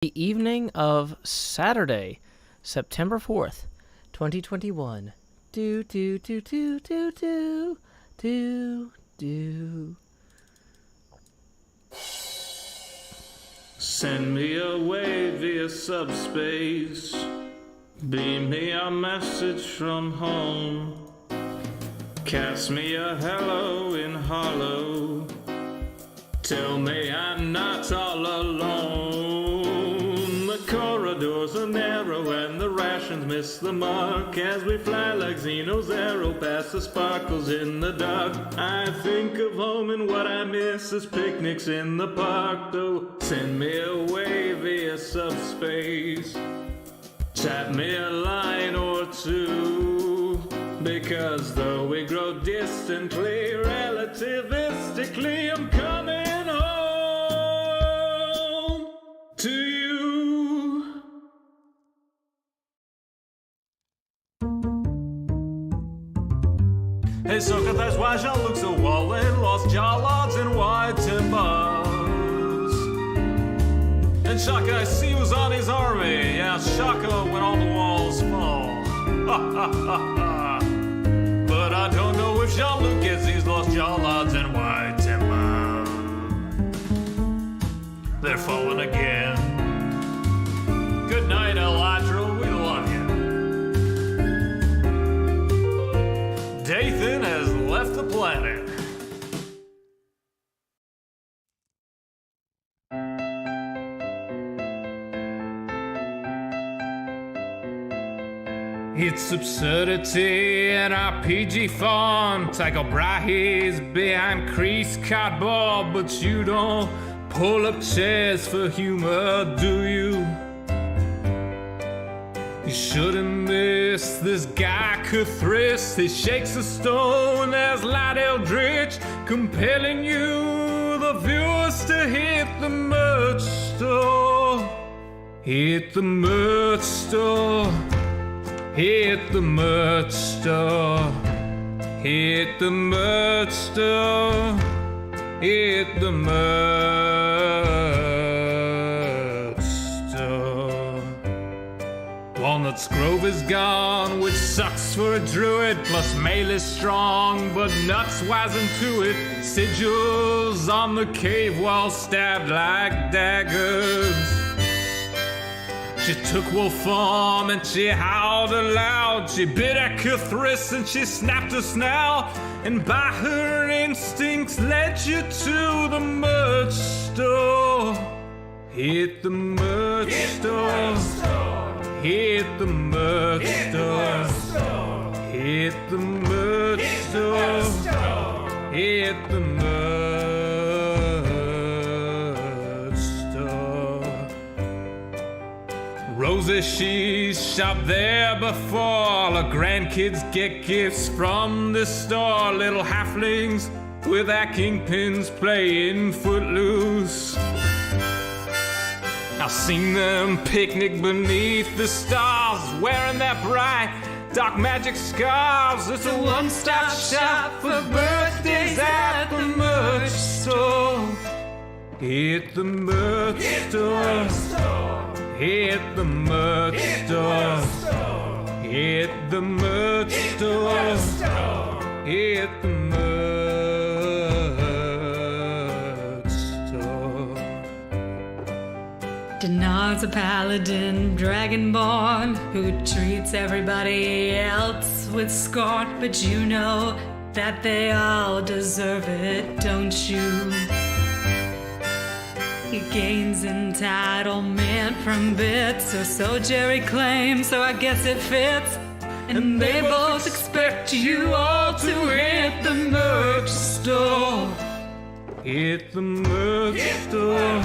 The evening of Saturday, September 4th, 2021. Send me away via subspace. Beam me a message from home. Cast me a hello in hollow. Tell me I'm not all alone. The corridors are narrow and the rations miss the mark as we fly like Xeno's arrow past the sparkles in the dark. I think of home and what I miss is picnics in the park. Though send me away via subspace. Tap me a line or two, because though we grow distantly, relativistically, I'm coming home to you. Hey, sucker, that's why Jean-Luc so walling, lost jawlards and white timbers. And Shaka, I see was on his army. Yeah, Shaka when all the walls fall. Ha ha ha ha. But I don't know if Jean-Luc gets these lost jawlards and white timber. They're falling again. Good night, Elytra. We love you. Dathan has left the planet. It's absurdity in our PG font. Tycho Brahe's behind creased cardboard, but you don't pull up chairs for humor, do you? You shouldn't miss this guy Cuthris. He shakes a stone. There's Light Eldritch compelling you, the viewers, to hit the merch store. Hit the merch store. Hit the merch store. Hit the merch store. Hit the merch store. Walnut's Grove is gone, which sucks for a druid. Plus mail is strong, but nuts wise into it. Sigils on the cave wall stabbed like daggers. She took wolf form and she howled aloud. She bit at Cuthris and she snapped her snout. And by her instincts led you to the merch store. Hit the merch store. Hit the merch store. Hit the merch store. Hit the merch store. Rosie, she's shopped there before. All her grandkids get gifts from this store. Little halflings with their kingpins playing footloose. I've seen them picnic beneath the stars, wearing their bright dark magic scarves. It's a one-stop shop for birthdays at the merch store. Hit the merch store. Hit the merch store. Hit the merch store. Hit the merch store. Denard's a paladin, dragonborn, who treats everybody else with scorn. But you know that they all deserve it, don't you? He gains entitlement from bits, or so Jerry claims, so I guess it fits. And they both expect you all to hit the merch store. Hit the merch store.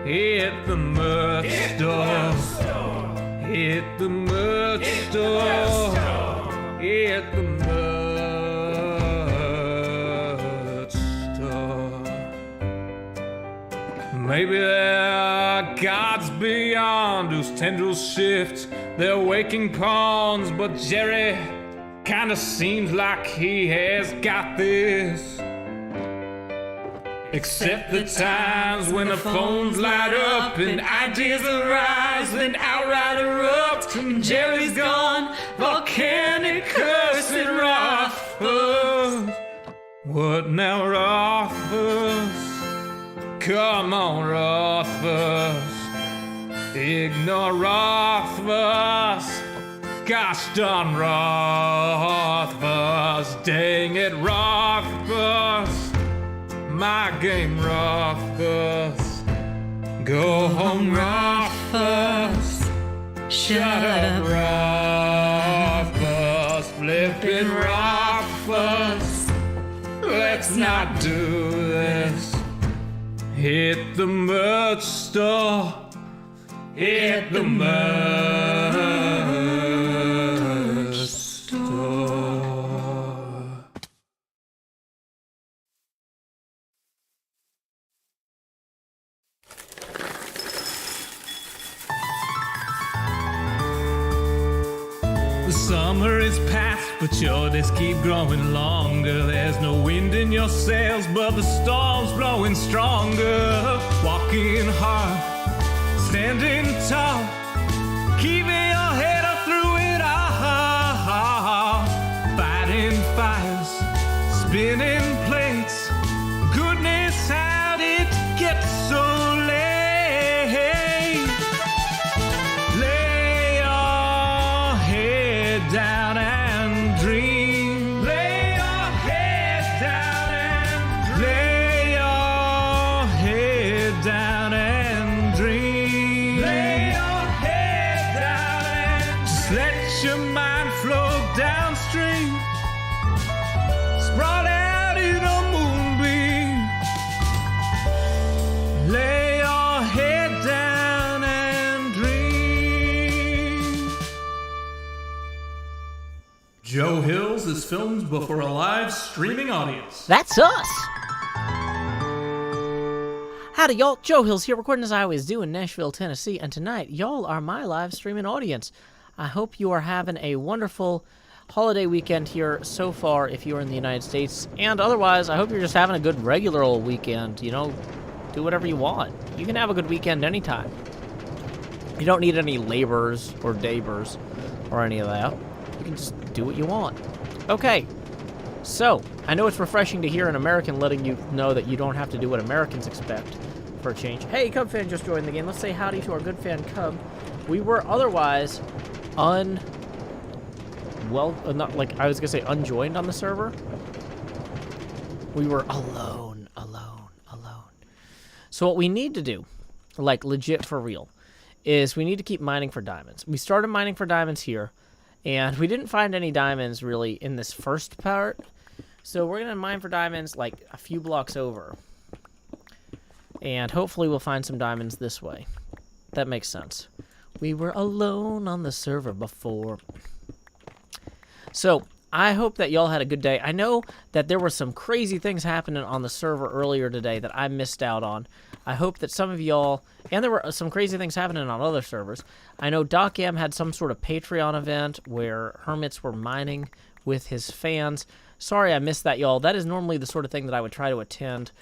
Hit the merch store. Hit the merch store. Hit the merch store. Maybe there are gods beyond whose tendrils shift their waking pawns, but Jerry kinda seems like he has got this. Except the times when the phones light up and ideas arise, then outright erupt, and Jerry's gone, volcanic curse it Rothfuss. What now, Rothfuss? Come on, Rothfuss. Ignore Rothfuss. Gosh darn Rothfuss. Dang it, Rothfuss. My game, Rothfuss. Go home, Rothfuss. Shut up, Rothfuss. Flippin' Rothfuss. Let's not do this. Hit the merch store. Hit the merch store. The summer is past, but your days keep growing longer. There's no wind in your sails, but the storm's blowing stronger. Walking hard, standing tall, keeping your head up through it all. Fighting fires, spinning plates. Goodness, how did it get so late? Lay your head down and dream. Lay your head down and dream. Lay your head down and dream. Lay your head down and just let your mind flow downstream. Sprawl out in a moonbeam. Lay your head down and dream. Joe Hills is filmed before a live streaming audience. That's us! Howdy, y'all. Joe Hills here, recording as I always do in Nashville, Tennessee, and tonight, y'all are my live streaming audience. I hope you are having a wonderful holiday weekend here so far if you're in the United States, and otherwise, I hope you're just having a good regular old weekend. You know, do whatever you want. You can have a good weekend anytime. You don't need any labors or daybers or any of that. You can just do what you want. Okay, so I know it's refreshing to hear an American letting you know that you don't have to do what Americans expect for a change. Hey, Cub fan just joined the game. Let's say howdy to our good fan Cub. We were otherwise unjoined on the server. We were alone. So what we need to do, like legit for real, is we need to keep mining for diamonds. We started mining for diamonds here, and we didn't find any diamonds really in this first part. So we're going to mine for diamonds like a few blocks over. And hopefully we'll find some diamonds this way. That makes sense. We were alone on the server before. So I hope that y'all had a good day. I know that there were some crazy things happening on the server earlier today that I missed out on. I hope that some of y'all, and there were some crazy things happening on other servers. I know Doc M had some sort of Patreon event where hermits were mining with his fans. Sorry I missed that, y'all. That is normally the sort of thing that I would try to attend,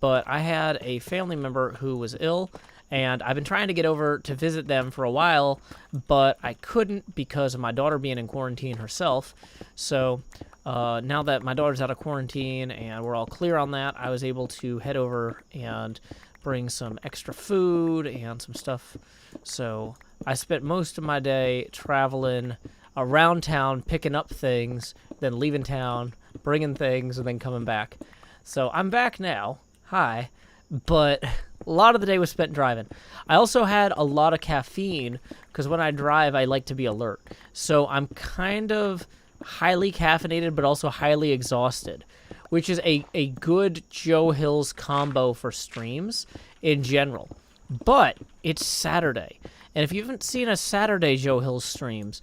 but I had a family member who was ill, and I've been trying to get over to visit them for a while, but I couldn't because of my daughter being in quarantine herself. So now that my daughter's out of quarantine and we're all clear on that, I was able to head over and bring some extra food and some stuff. So I spent most of my day traveling around town, picking up things, then leaving town, bringing things, and then coming back. So I'm back now. Hi. But a lot of the day was spent driving. I also had a lot of caffeine because when I drive, I like to be alert. So I'm kind of highly caffeinated, but also highly exhausted, which is a good Joe Hills combo for streams in general. But it's Saturday. And if you haven't seen a Saturday Joe Hills stream,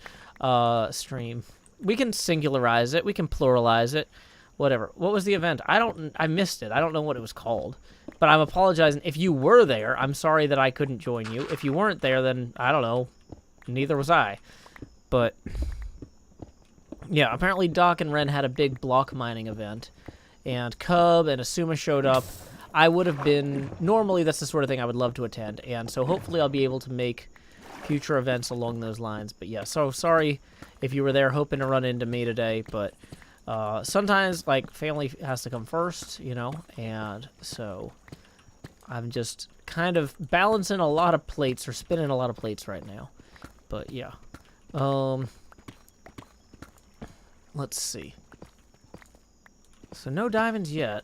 we can singularize it. We can pluralize it. Whatever. What was the event? I missed it. I don't know what it was called. But I'm apologizing. If you were there, I'm sorry that I couldn't join you. If you weren't there, then I don't know. Neither was I. But yeah, apparently Doc and Ren had a big block mining event. And Cub and Asuma showed up. I would have been, normally that's the sort of thing I would love to attend, and so hopefully I'll be able to make future events along those lines. But yeah, so sorry if you were there hoping to run into me today, but sometimes, like, family has to come first, you know, and so I'm just kind of balancing a lot of plates, or spinning a lot of plates right now. But yeah. Let's see. So no diamonds yet.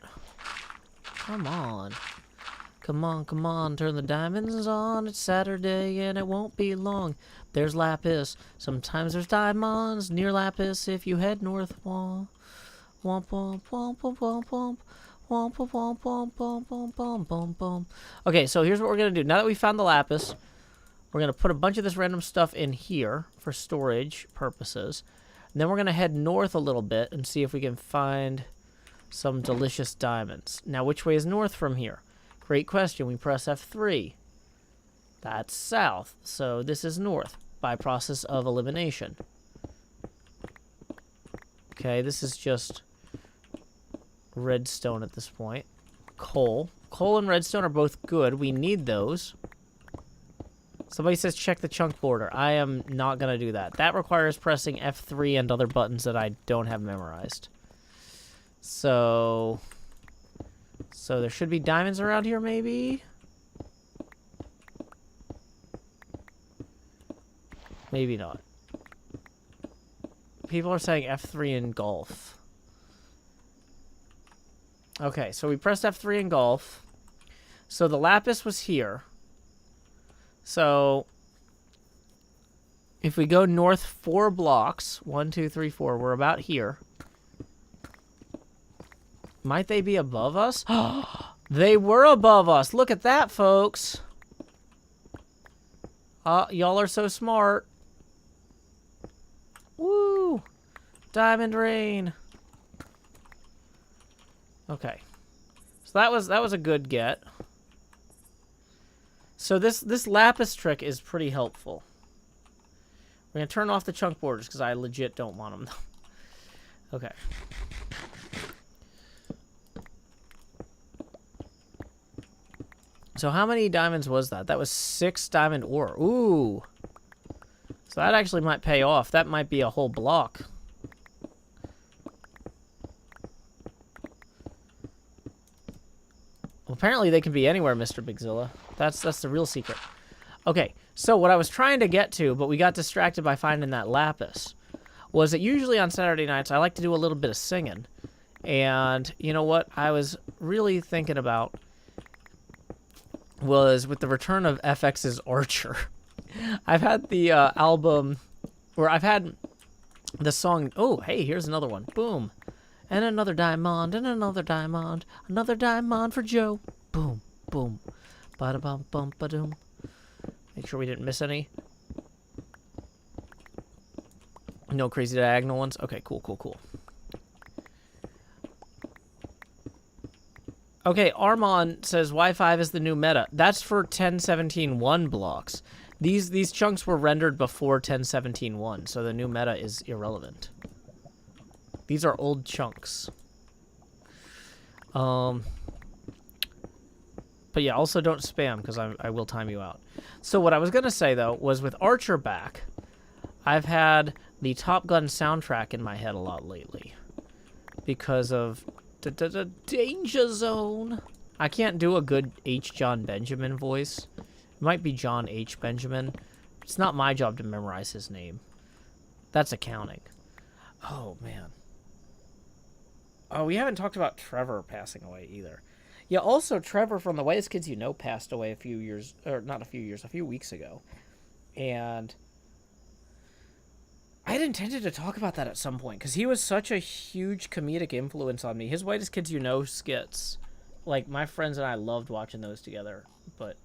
Come on. Come on, come on, turn the diamonds on. It's Saturday and it won't be long. There's lapis. Sometimes there's diamonds near lapis if you head north. Womp, womp, womp, womp, womp, womp, womp. Womp, womp, womp, womp, womp, womp, womp, womp, womp. Okay, so here's what we're going to do. Now that we found the lapis, we're going to put a bunch of this random stuff in here for storage purposes. And then we're going to head north a little bit and see if we can find some delicious diamonds. Now, which way is north from here? Great question. We press F3. That's south. So this is north by process of elimination. Okay, this is just redstone at this point. Coal. Coal and redstone are both good. We need those. Somebody says check the chunk border. I am not going to do that. That requires pressing F3 and other buttons that I don't have memorized. So there should be diamonds around here, maybe? Maybe not. People are saying F3 in golf. Okay, so we pressed F3 in golf. So the lapis was here. So if we go north 4 blocks, 1, 2, 3, 4, we're about here. Might they be above us? They were above us. Look at that, folks. Y'all are so smart. Woo! Diamond rain. Okay. So that was a good get. So this lapis trick is pretty helpful. We're going to turn off the chunk borders because I legit don't want them. Okay. So how many diamonds was that? That was 6 diamond ore. Ooh. So that actually might pay off. That might be a whole block. Well, apparently they can be anywhere, Mr. Bigzilla. That's the real secret. Okay, so what I was trying to get to, but we got distracted by finding that lapis, was that usually on Saturday nights I like to do a little bit of singing. And you know what I was really thinking about was with the return of FX's Archer. I've had the album, or I've had the song, oh, hey, here's another one. Boom. And another diamond, and another diamond for Joe. Boom, boom. Ba-da-bum-bum-ba-doom. Make sure we didn't miss any. No crazy diagonal ones? Okay, cool, cool, cool. Okay, Armand says Y5 is the new meta. That's for 10.17.1 blocks. These chunks were rendered before 10.17.1, so the new meta is irrelevant. These are old chunks. But yeah, also don't spam, because I will time you out. So what I was going to say, though, was with Archer back, I've had the Top Gun soundtrack in my head a lot lately. Because of the Danger Zone. I can't do a good H. John Benjamin voice. It might be John H. Benjamin. It's not my job to memorize his name. That's accounting. Oh, man. Oh, we haven't talked about Trevor passing away either. Yeah, also Trevor from The Whitest Kids You Know passed away a few weeks ago. And I had intended to talk about that at some point, because he was such a huge comedic influence on me. His Whitest Kids You Know skits, like, my friends and I loved watching those together. But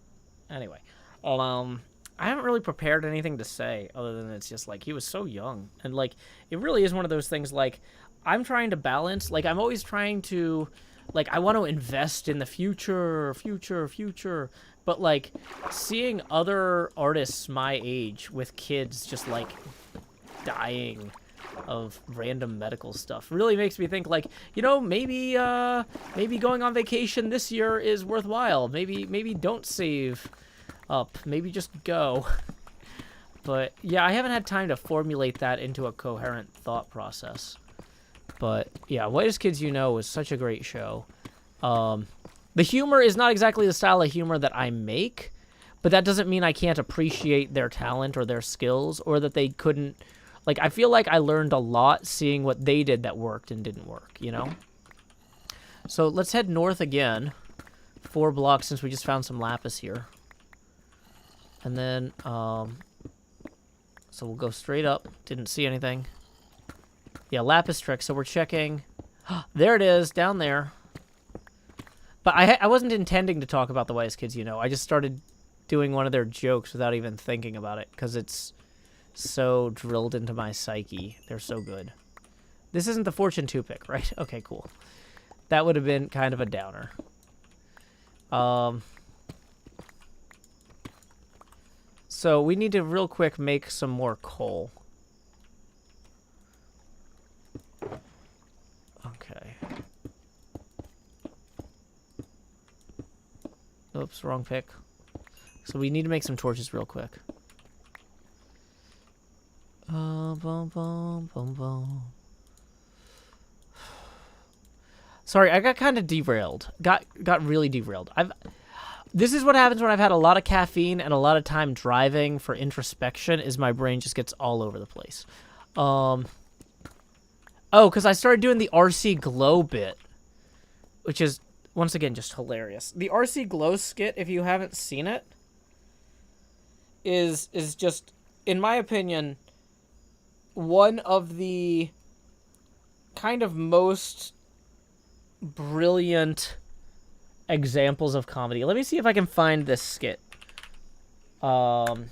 anyway, I haven't really prepared anything to say other than it's just, like, he was so young. And, like, it really is one of those things, like, I'm trying to balance, like, I'm always trying to, like, I want to invest in the future, but, like, seeing other artists my age with kids just, like, dying of random medical stuff. Really makes me think, like, you know, maybe going on vacation this year is worthwhile. Maybe don't save up. Maybe just go. But yeah, I haven't had time to formulate that into a coherent thought process. But yeah, Whitest Kids You Know was such a great show. The humor is not exactly the style of humor that I make, but that doesn't mean I can't appreciate their talent or their skills, or that they couldn't. Like, I feel like I learned a lot seeing what they did that worked and didn't work, you know? So let's head north again. 4 blocks, since we just found some lapis here. And then, so we'll go straight up. Didn't see anything. Yeah, lapis trick. So we're checking. There it is, down there. But I wasn't intending to talk about the Whitest Kids You Know. I just started doing one of their jokes without even thinking about it, because it's so drilled into my psyche. They're so good. This isn't the Fortune 2 pick, right? Okay, cool. That would have been kind of a downer. So we need to real quick make some more coal. Okay. Oops, wrong pick. So we need to make some torches real quick. Boom, boom, boom, boom. Sorry, I got kind of derailed. Got really derailed. This is what happens when I've had a lot of caffeine and a lot of time driving for introspection, is my brain just gets all over the place. Oh, because I started doing the RC Glow bit, which is, once again, just hilarious. The RC Glow skit, if you haven't seen it, is just, in my opinion, one of the kind of most brilliant examples of comedy. Let me see if I can find this skit. Okay.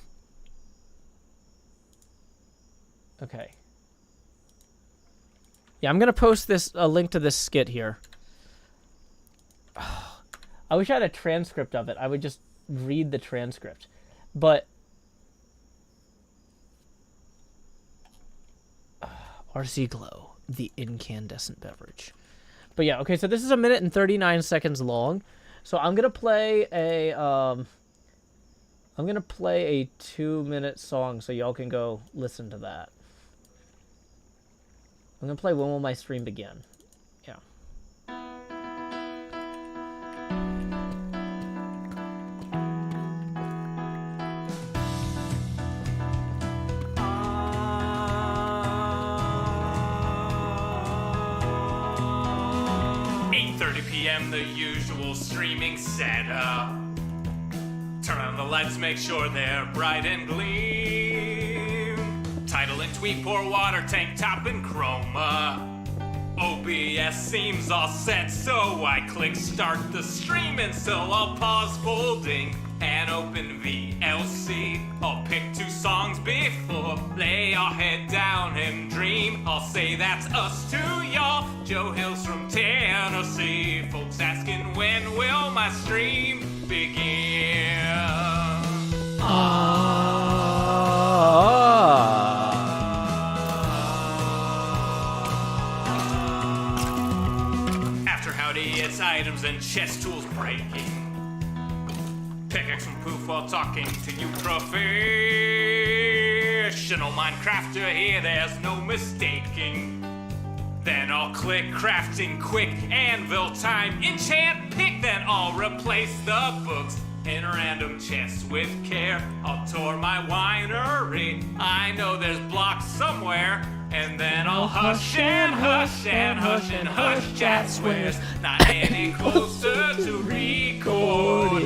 Yeah, I'm gonna post a link to this skit here. I wish I had a transcript of it. I would just read the transcript. But RC Glow, the incandescent beverage. But yeah, okay, so this is 1 minute and 39 seconds long. So I'm gonna play a 2-minute song so y'all can go listen to that. I'm gonna play When Will My Stream Begin? Yeah. PM, the usual streaming setup. Turn on the lights, make sure they're bright and gleam. Title and tweet, pour water, tank top and chroma. OBS seems all set, so I click start the stream, and so I'll pause folding and open VLC. I'll pick 2 songs before lay our head down and dream. I'll say that's us to y'all. Joe Hill's from Tennessee. Folks asking, when will my stream begin? After howdy, it's items and chess tools breaking. Pickaxe from poof while talking to you professional Minecrafter here, there's no mistaking. Then I'll click crafting quick, anvil time, enchant, pick, then I'll replace the books in random chests with care. I'll tour my winery, I know there's blocks somewhere. And then I'll hush and hush and hush and hush, chat swears not any closer to recording.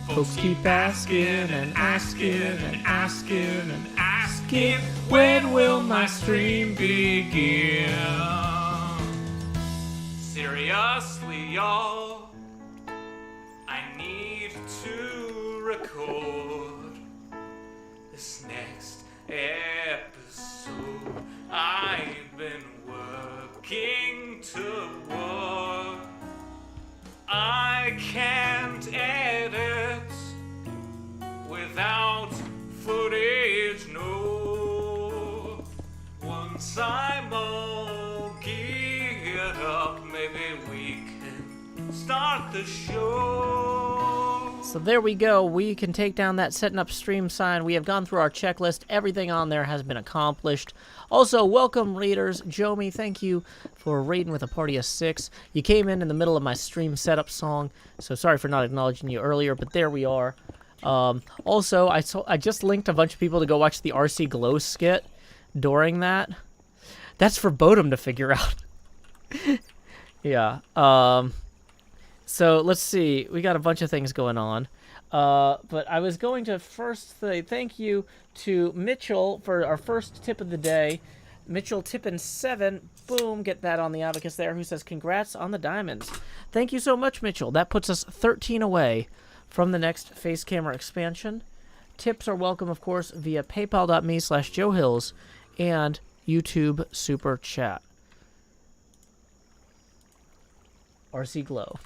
Folks keep asking and asking and asking and asking, when will my stream begin? Seriously, y'all, I need to record this next episode. I've been working toward. I can't edit without footage, no. Simon, get up, maybe we can start the show. So there we go. We can take down that setting up stream sign. We have gone through our checklist. Everything on there has been accomplished. Also, welcome raiders. Jomi, thank you for raiding with a party of 6. You came in the middle of my stream setup song, so sorry for not acknowledging you earlier, but there we are. Also, I just linked a bunch of people to go watch the RC Glow skit during that. That's for Bodum to figure out. Yeah. So let's see. We got a bunch of things going on. But I was going to first say thank you to Mitchell for our first tip of the day. Mitchell tipping 7. Boom. Get that on the abacus there. Who says congrats on the diamonds. Thank you so much, Mitchell. That puts us 13 away from the next face camera expansion. Tips are welcome, of course, via paypal.me/JoeHills and YouTube Super Chat. RC Glow,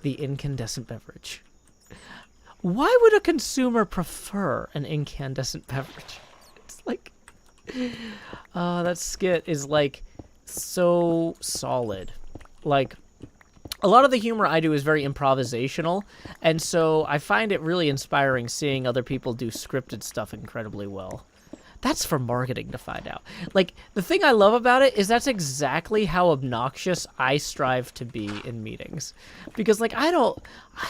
the incandescent beverage. Why would a consumer prefer an incandescent beverage? It's like, that skit is like so solid. Like, a lot of the humor I do is very improvisational, and so I find it really inspiring seeing other people do scripted stuff incredibly well. That's for marketing to find out. Like, the thing I love about it is that's exactly how obnoxious I strive to be in meetings. Because, like, I don't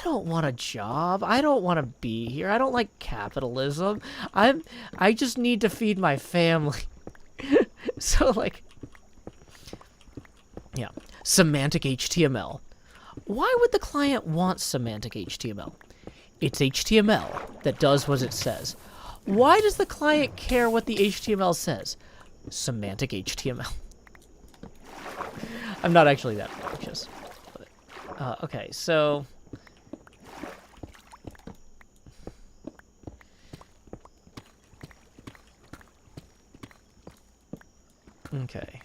want a job. I don't want to be here. I don't like capitalism. I just need to feed my family. So, like, yeah. Semantic HTML. Why would the client want semantic HTML? It's HTML that does what it says. Why does the client care what the HTML says? Semantic HTML. I'm not actually that obnoxious. Okay, so... Okay.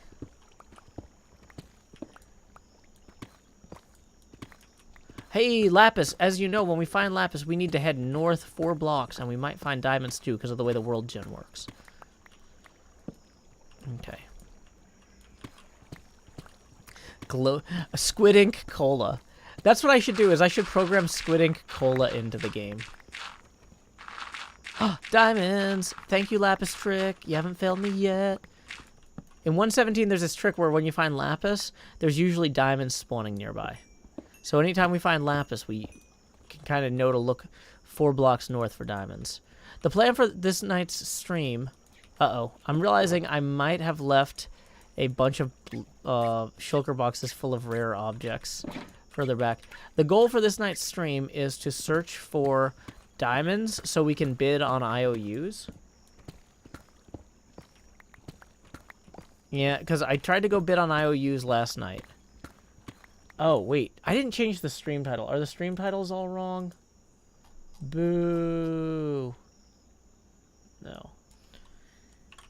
Hey, Lapis, as you know, when we find Lapis, we need to head north 4 blocks, and we might find diamonds too, because of the way the world gen works. Okay. Squid Ink Cola. That's what I should do, is I should program Squid Ink Cola into the game. Oh, diamonds! Thank you, Lapis Trick. You haven't failed me yet. In 1.17, there's this trick where when you find Lapis, there's usually diamonds spawning nearby. So anytime we find Lapis, we can kind of know to look 4 blocks north for diamonds. The plan for this night's stream... Uh-oh. I'm realizing I might have left a bunch of shulker boxes full of rare objects further back. The goal for this night's stream is to search for diamonds so we can bid on IOUs. Yeah, because I tried to go bid on IOUs last night. Oh, wait. I didn't change the stream title. Are the stream titles all wrong? Boo. No.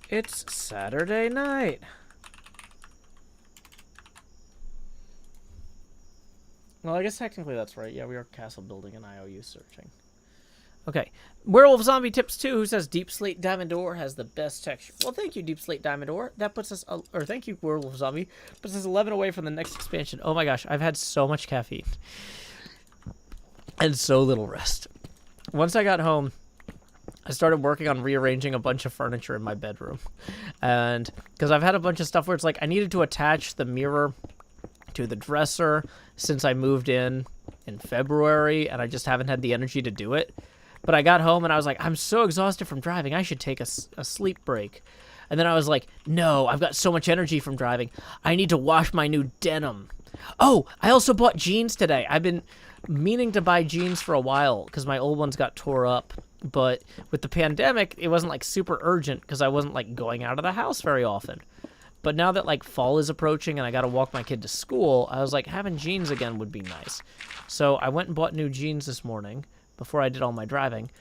It's Saturday night. Well, I guess technically that's right. Yeah, we are castle building and IOU searching. Okay. Werewolf Zombie Tips 2, who says Deep Slate Diamond Ore has the best texture. Well, thank you, Deep Slate Diamond Ore. That puts us, or thank you, Werewolf Zombie. Puts us 11 away from the next expansion. Oh my gosh, I've had so much caffeine. And so little rest. Once I got home, I started working on rearranging a bunch of furniture in my bedroom. And, because I've had a bunch of stuff where it's like, I needed to attach the mirror to the dresser since I moved in February, and I just haven't had the energy to do it. But I got home and I was like, I'm so exhausted from driving. I should take a sleep break. And then I was like, no, I've got so much energy from driving. I need to wash my new denim. Oh, I also bought jeans today. I've been meaning to buy jeans for a while because my old ones got tore up. But with the pandemic, it wasn't like super urgent because I wasn't like going out of the house very often. But now that like fall is approaching and I got to walk my kid to school, I was like, having jeans again would be nice. So I went and bought new jeans this morning before I did all my driving.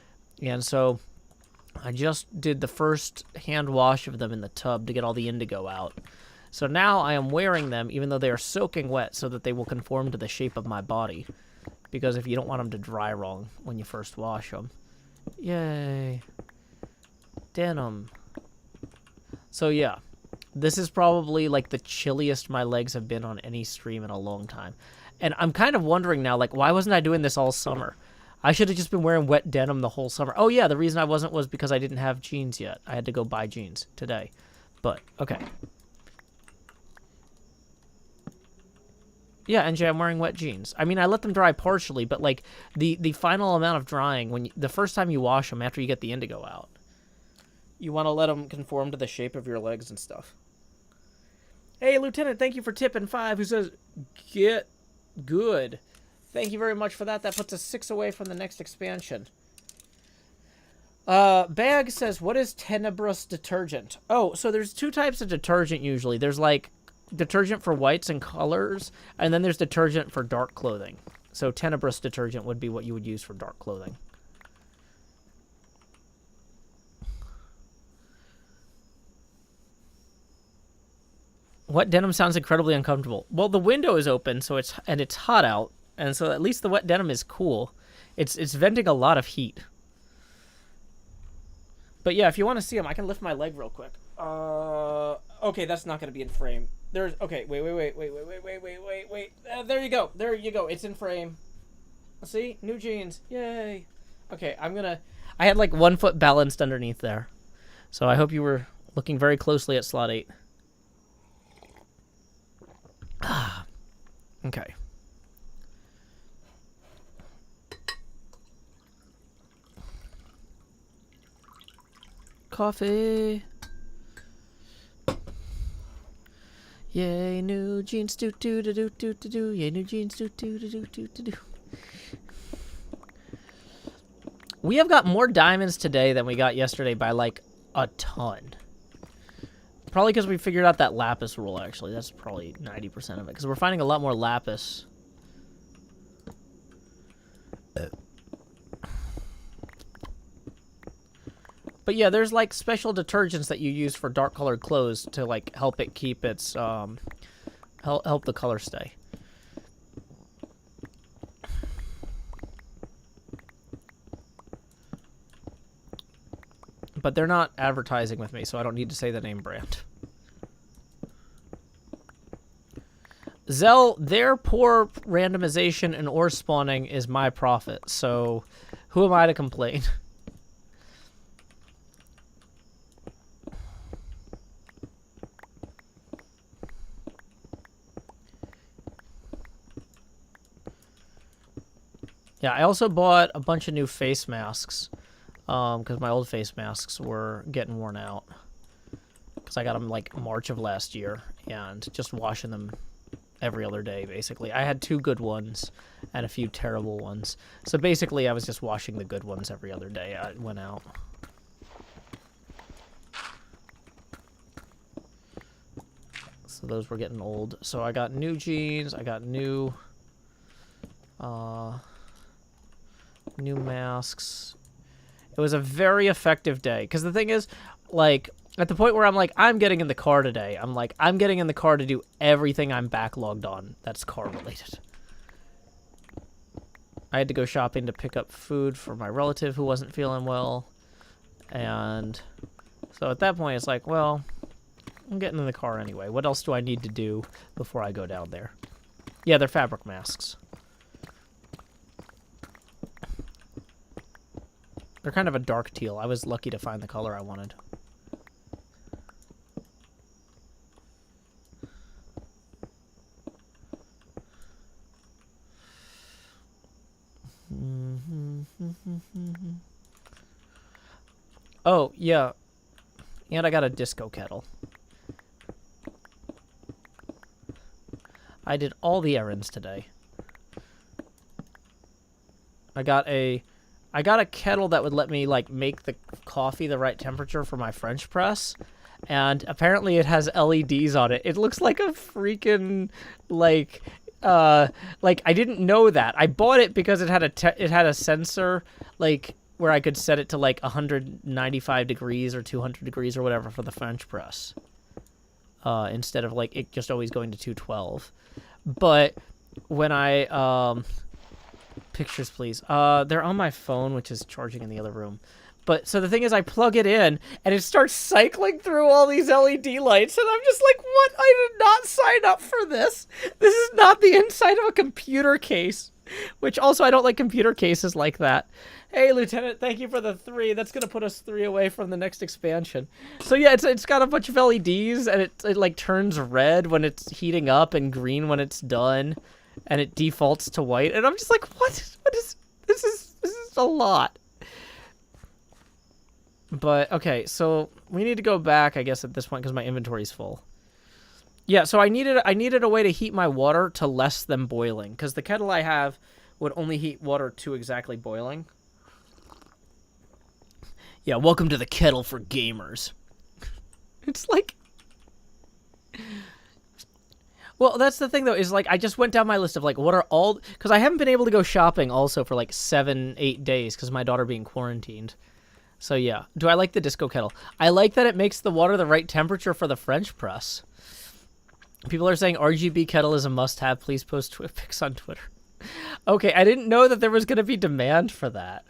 And so I just did the first hand wash of them in the tub to get all the indigo out. So now I am wearing them even though they are soaking wet so that they will conform to the shape of my body. Because if you don't want them to dry wrong when you first wash them. Yay. Denim. So yeah, This is probably like the chilliest my legs have been on any stream in a long time. And I'm kind of wondering now, like, why wasn't I doing this all summer? I should have just been wearing wet denim the whole summer. Oh, yeah, the reason I wasn't was because I didn't have jeans yet. I had to go buy jeans today. But, okay. Yeah, NJ, I'm wearing wet jeans. I mean, I let them dry partially, but, like, the final amount of drying, the first time you wash them after you get the indigo out, you want to let them conform to the shape of your legs and stuff. Hey, Lieutenant, thank you for tipping 5, who says, get good. Thank you very much for that. That puts us 6 away from the next expansion. Bag says, what is tenebrous detergent? Oh, so there's 2 types of detergent usually. There's, like, detergent for whites and colors, and then there's detergent for dark clothing. So tenebrous detergent would be what you would use for dark clothing. Wet denim sounds incredibly uncomfortable. Well, the window is open, so it's hot out, and so at least the wet denim is cool. It's venting a lot of heat. But yeah, if you want to see them, I can lift my leg real quick. Okay, that's not going to be in frame. Okay, wait. There you go. There you go. It's in frame. See? New jeans. Yay. Okay, I had like 1 foot balanced underneath there. So I hope you were looking very closely at slot 8. Okay. Coffee. Yay, new jeans, do do do do do do do. Yay, new jeans, do do do do do do do. We have got more diamonds today than we got yesterday by like a ton. Probably because we figured out that lapis rule, actually. That's probably 90% of it. Because we're finding a lot more lapis. But yeah, there's like special detergents that you use for dark colored clothes to like help it keep its, help the color stay. But they're not advertising with me, so I don't need to say the name brand. Zell, their poor randomization and ore spawning is my profit, so who am I to complain? Yeah, I also bought a bunch of new face masks. Because my old face masks were getting worn out. Because I got them, like, March of last year. And just washing them every other day, basically. I had 2 good ones and a few terrible ones. So basically, I was just washing the good ones every other day I went out. So those were getting old. So I got new jeans. I got new masks. It was a very effective day. Because the thing is, like, at the point where I'm like, I'm getting in the car today. I'm like, I'm getting in the car to do everything I'm backlogged on that's car related. I had to go shopping to pick up food for my relative who wasn't feeling well. And so at that point, it's like, well, I'm getting in the car anyway. What else do I need to do before I go down there? Yeah, they're fabric masks. They're kind of a dark teal. I was lucky to find the color I wanted. Oh, yeah. And I got a disco kettle. I did all the errands today. I got a kettle that would let me, like, make the coffee the right temperature for my French press. And apparently it has LEDs on it. It looks like a freaking, like, I didn't know that. I bought it because it had a sensor, like, where I could set it to, like, 195 degrees or 200 degrees or whatever for the French press. Instead of, like, it just always going to 212. But when I, pictures, please. They're on my phone, which is charging in the other room. But so the thing is, I plug it in, and it starts cycling through all these LED lights, and I'm just like, what? I did not sign up for this. This is not the inside of a computer case. Which also, I don't like computer cases like that. Hey, Lieutenant, thank you for the 3. That's going to put us 3 away from the next expansion. So yeah, it's got a bunch of LEDs, and it like turns red when it's heating up and green when it's done, and it defaults to white. And I'm just like, what? What is this? Is a lot. But okay, so we need to go back, I guess, at this point because my inventory's full. Yeah, so I needed a way to heat my water to less than boiling, because the kettle I have would only heat water to exactly boiling. Yeah, welcome to the kettle for gamers. It's like... Well, that's the thing, though, is, like, I just went down my list of, like, what are all... Because I haven't been able to go shopping also for, like, 7-8 days because of my daughter being quarantined. So, yeah. Do I like the disco kettle? I like that it makes the water the right temperature for the French press. People are saying RGB kettle is a must-have. Please post pics on Twitter. Okay, I didn't know that there was going to be demand for that.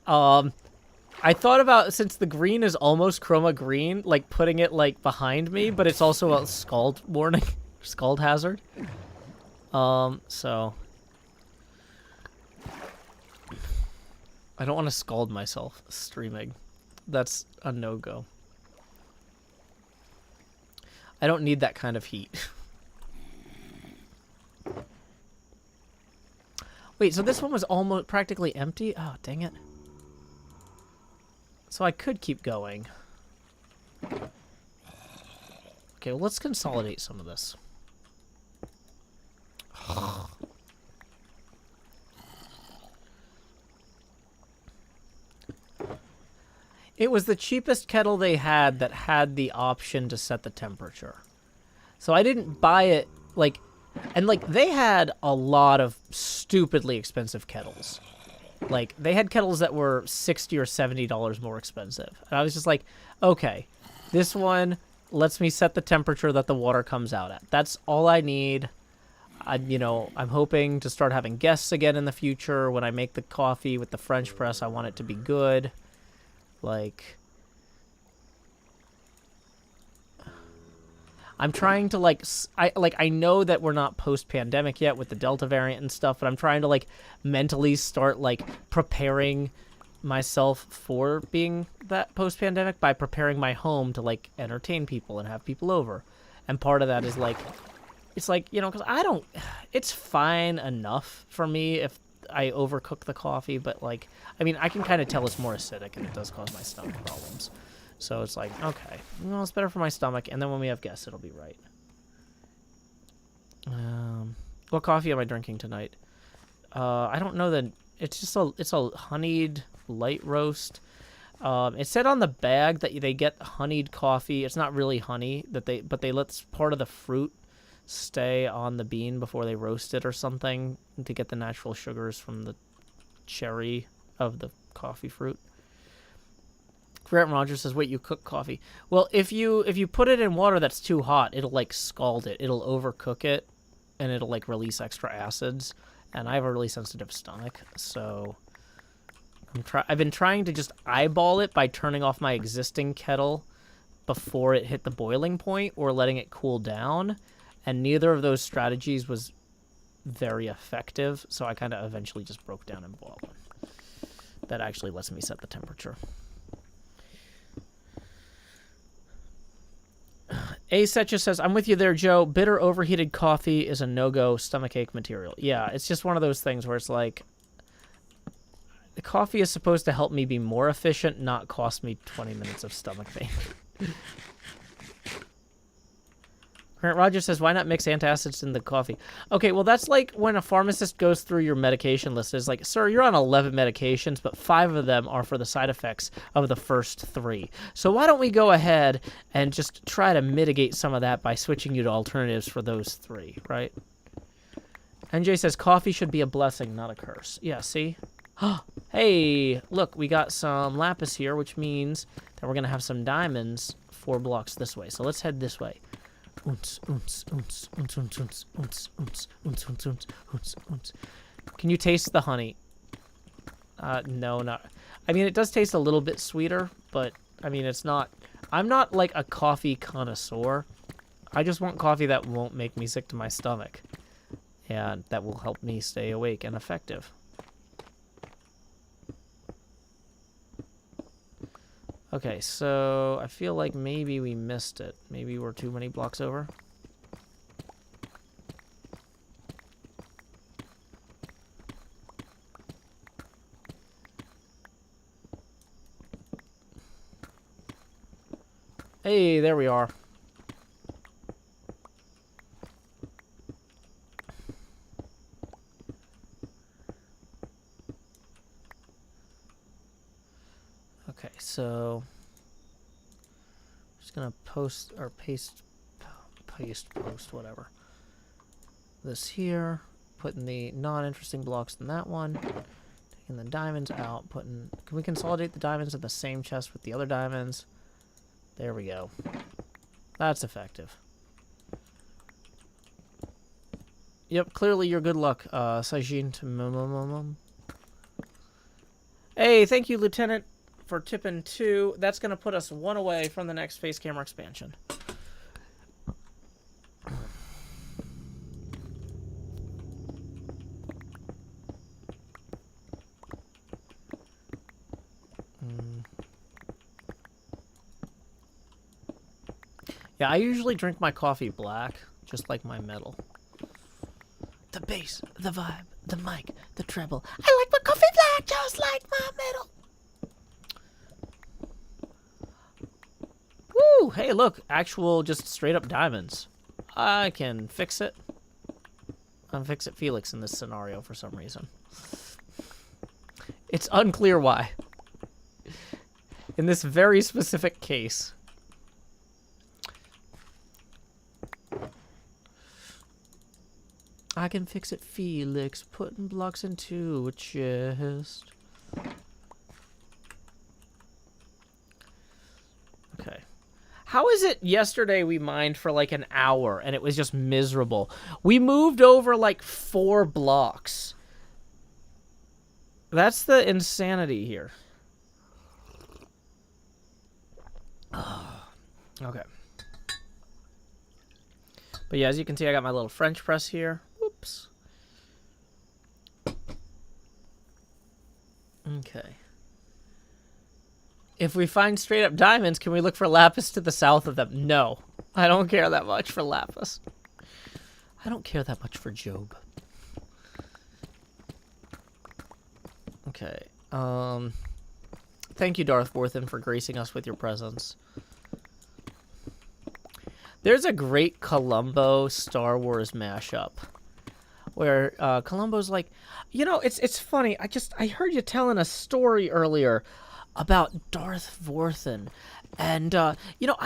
I thought about, since the green is almost chroma green, like putting it like behind me, but it's also a scald warning, scald hazard. So I don't want to scald myself streaming. That's a no-go. I don't need that kind of heat. Wait, so this one was almost practically empty? Oh, dang it. So I could keep going. Okay, well, let's consolidate some of this. It was the cheapest kettle they had that had the option to set the temperature. So I didn't buy it, like... And, like, they had a lot of stupidly expensive kettles. Like, they had kettles that were $60 or $70 more expensive. And I was just like, okay, this one lets me set the temperature that the water comes out at. That's all I need. I'm hoping to start having guests again in the future. When I make the coffee with the French press, I want it to be good. Like... I'm trying to, I know that we're not post-pandemic yet with the Delta variant and stuff, but I'm trying to, like, mentally start, like, preparing myself for being that post-pandemic by preparing my home to, like, entertain people and have people over. And part of that is, like, it's like, you know, because it's fine enough for me if I overcook the coffee, but, like, I mean, I can kind of tell it's more acidic and it does cause my stomach problems. So it's like, okay, well, it's better for my stomach, and then when we have guests, it'll be right. What coffee am I drinking tonight? I don't know that it's just it's a honeyed light roast. It said on the bag that they get honeyed coffee. It's not really honey but they let part of the fruit stay on the bean before they roast it or something to get the natural sugars from the cherry of the coffee fruit. Grant Rogers says, wait, you cook coffee. Well, if you put it in water that's too hot, it'll, like, scald it. It'll overcook it, and it'll, like, release extra acids. And I have a really sensitive stomach, so I've been trying to just eyeball it by turning off my existing kettle before it hit the boiling point or letting it cool down. And neither of those strategies was very effective, so I kind of eventually just broke down and boiled one. That actually lets me set the temperature. Asetcha says, I'm with you there, Joe. Bitter overheated coffee is a no-go stomachache material. Yeah, it's just one of those things where it's like, the coffee is supposed to help me be more efficient, not cost me 20 minutes of stomach pain. Grant Rogers says, why not mix antacids in the coffee? Okay, well, that's like when a pharmacist goes through your medication list. It's like, sir, you're on 11 medications, but 5 of them are for the side effects of the first 3. So why don't we go ahead and just try to mitigate some of that by switching you to alternatives for those 3, right? NJ says, coffee should be a blessing, not a curse. Yeah, see? Hey, look, we got some lapis here, which means that we're going to have some diamonds 4 blocks this way. So let's head this way. Can you taste the honey? No, not. I mean, it does taste a little bit sweeter, but I mean, it's not. I'm not like a coffee connoisseur. I just want coffee that won't make me sick to my stomach, and that will help me stay awake and effective. Okay, so I feel like maybe we missed it. Maybe we're too many blocks over. Hey, there we are. Okay, so just gonna post or paste, whatever. This here, putting the non-interesting blocks in that one, taking the diamonds out, putting. Can we consolidate the diamonds in the same chest with the other diamonds? There we go. That's effective. Yep, clearly your good luck, Sajin. Hey, thank you, Lieutenant, for tipping 2. That's going to put us 1 away from the next face camera expansion. Yeah, I usually drink my coffee black, just like my metal. The bass, the vibe, the mic, the treble. I like my coffee black, just like my metal. Woo! Hey, look, actual, just straight up diamonds. I can fix it. I'm Fix It Felix in this scenario for some reason. It's unclear why. In this very specific case. I can fix it, Felix, putting blocks into a chest. Okay. How is it yesterday we mined for like an hour and it was just miserable? We moved over like 4 blocks. That's the insanity here. Okay. But yeah, as you can see, I got my little French press here. Oops. Okay. If we find straight up diamonds, can we look for lapis to the south of them? No. I don't care that much for lapis. I don't care that much for Job. Okay. Thank you, Darth Worthen, for gracing us with your presence. There's a great Columbo Star Wars mashup where Columbo's like, you know, it's funny. I heard you telling a story earlier about Darth Vorthen, and you know,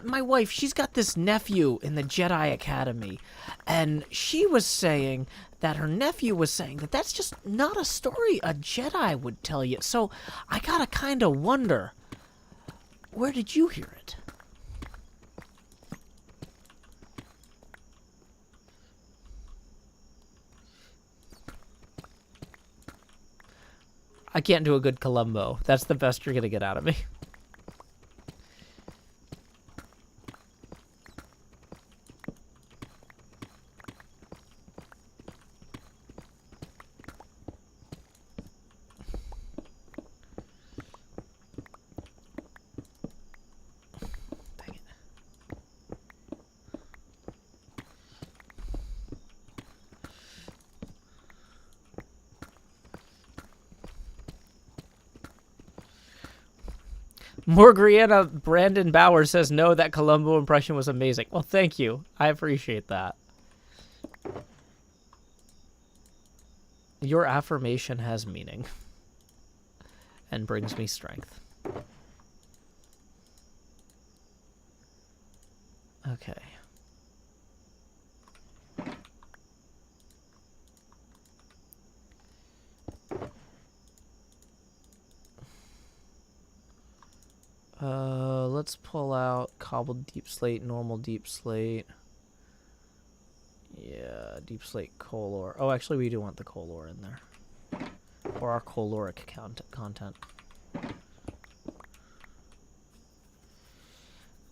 my wife, she's got this nephew in the Jedi Academy, and she was saying that her nephew was saying that that's just not a story a Jedi would tell you. So I gotta kind of wonder, where did you hear it? I can't do a good Columbo. That's the best you're going to get out of me. Dang it. Morgriana Brandon Bauer says, no, that Columbo impression was amazing. Well, thank you. I appreciate that. Your affirmation has meaning and brings me strength. Okay. Let's pull out cobbled deep slate, normal deep slate. Yeah, deep slate coal ore. Oh, actually, we do want the coal ore in there. Or our coal ore content.